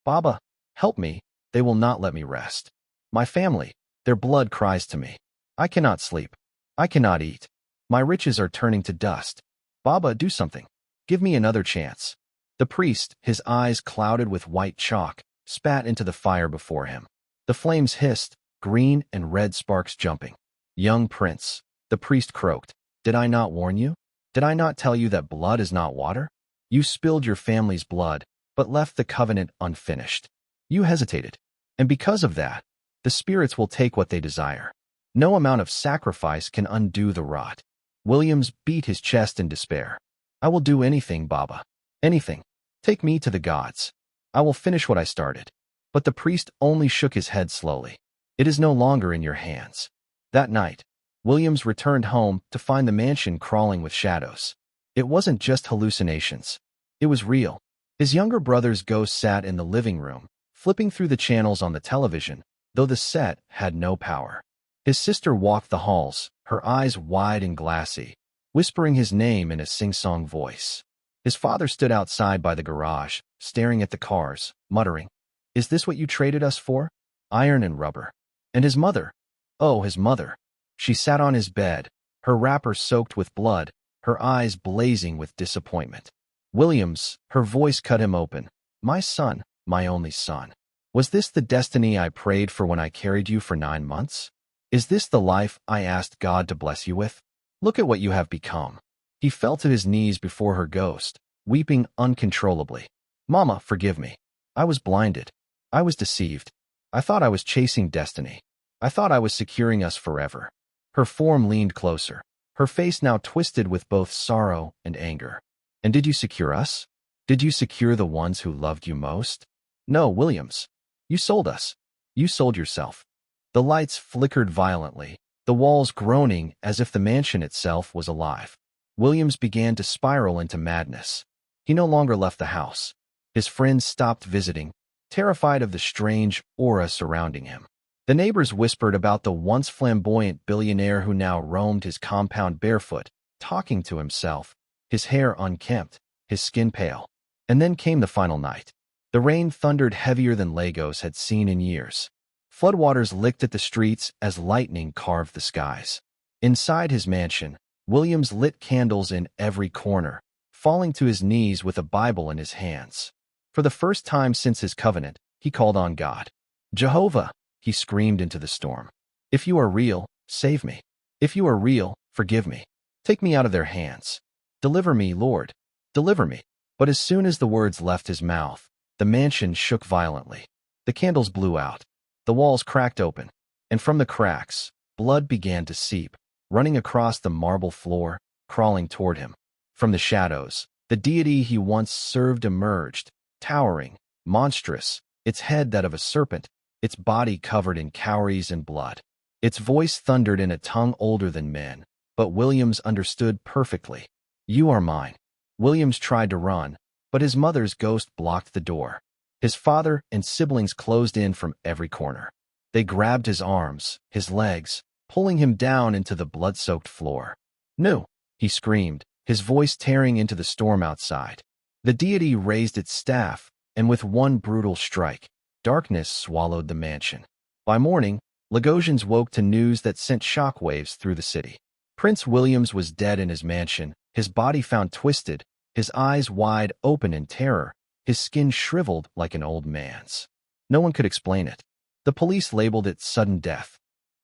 "Baba, help me, they will not let me rest. My family, their blood cries to me. I cannot sleep. I cannot eat. My riches are turning to dust. Baba, do something. Give me another chance." The priest, his eyes clouded with white chalk, spat into the fire before him. The flames hissed, green and red sparks jumping. "Young prince," the priest croaked, "did I not warn you? Did I not tell you that blood is not water? You spilled your family's blood, but left the covenant unfinished. You hesitated. And because of that, the spirits will take what they desire. No amount of sacrifice can undo the rot." Williams beat his chest in despair. "I will do anything, Baba. Anything. Take me to the gods. I will finish what I started." But the priest only shook his head slowly. "It is no longer in your hands." That night, Williams returned home to find the mansion crawling with shadows. It wasn't just hallucinations. It was real. His younger brother's ghost sat in the living room, flipping through the channels on the television, though the set had no power. His sister walked the halls, her eyes wide and glassy, whispering his name in a sing-song voice. His father stood outside by the garage, staring at the cars, muttering, "Is this what you traded us for? Iron and rubber." And his mother, oh, his mother. She sat on his bed, her wrapper soaked with blood, her eyes blazing with disappointment. Williams, her voice cut him open. "My son, my only son. Was this the destiny I prayed for when I carried you for 9 months? Is this the life I asked God to bless you with? Look at what you have become." He fell to his knees before her ghost, weeping uncontrollably. "Mama, forgive me. I was blinded. I was deceived. I thought I was chasing destiny. I thought I was securing us forever." Her form leaned closer, her face now twisted with both sorrow and anger. "And did you secure us? Did you secure the ones who loved you most? No, Williams. You sold us. You sold yourself." The lights flickered violently, the walls groaning as if the mansion itself was alive. Williams began to spiral into madness. He no longer left the house. His friends stopped visiting, terrified of the strange aura surrounding him. The neighbors whispered about the once flamboyant billionaire who now roamed his compound barefoot, talking to himself, his hair unkempt, his skin pale. And then came the final night. The rain thundered heavier than Lagos had seen in years. Floodwaters licked at the streets as lightning carved the skies. Inside his mansion, Williams lit candles in every corner, falling to his knees with a Bible in his hands. For the first time since his covenant, he called on God. "Jehovah," he screamed into the storm. "If you are real, save me. If you are real, forgive me. Take me out of their hands. Deliver me, Lord. Deliver me." But as soon as the words left his mouth, the mansion shook violently. The candles blew out. The walls cracked open, and from the cracks, blood began to seep, running across the marble floor, crawling toward him. From the shadows, the deity he once served emerged, towering, monstrous, its head that of a serpent, its body covered in cowries and blood. Its voice thundered in a tongue older than men, but Williams understood perfectly. "You are mine." Williams tried to run, but his mother's ghost blocked the door. His father and siblings closed in from every corner. They grabbed his arms, his legs, pulling him down into the blood-soaked floor. "No, he screamed, his voice tearing into the storm outside. The deity raised its staff, and with one brutal strike, darkness swallowed the mansion. By morning, Lagosians woke to news that sent shockwaves through the city. Prince Williams was dead in his mansion, his body found twisted, his eyes wide open in terror, his skin shriveled like an old man's. No one could explain it. The police labeled it sudden death.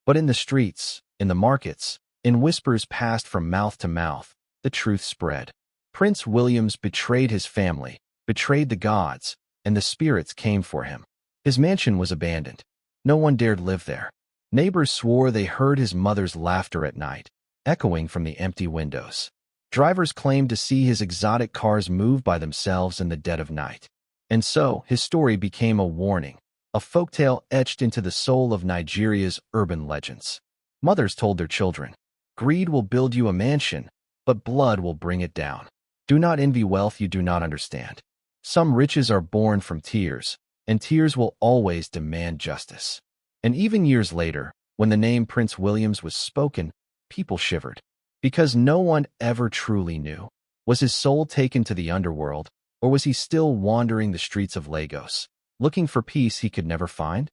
But in the streets, in the markets, in whispers passed from mouth to mouth, the truth spread. Prince Williams betrayed his family, betrayed the gods, and the spirits came for him. His mansion was abandoned. No one dared live there. Neighbors swore they heard his mother's laughter at night, echoing from the empty windows. Drivers claimed to see his exotic cars move by themselves in the dead of night. And so, his story became a warning, a folktale etched into the soul of Nigeria's urban legends. Mothers told their children, "Greed will build you a mansion, but blood will bring it down. Do not envy wealth you do not understand. Some riches are born from tears, and tears will always demand justice." And even years later, when the name Prince Williams was spoken, people shivered. Because no one ever truly knew. Was his soul taken to the underworld, or was he still wandering the streets of Lagos, looking for peace he could never find?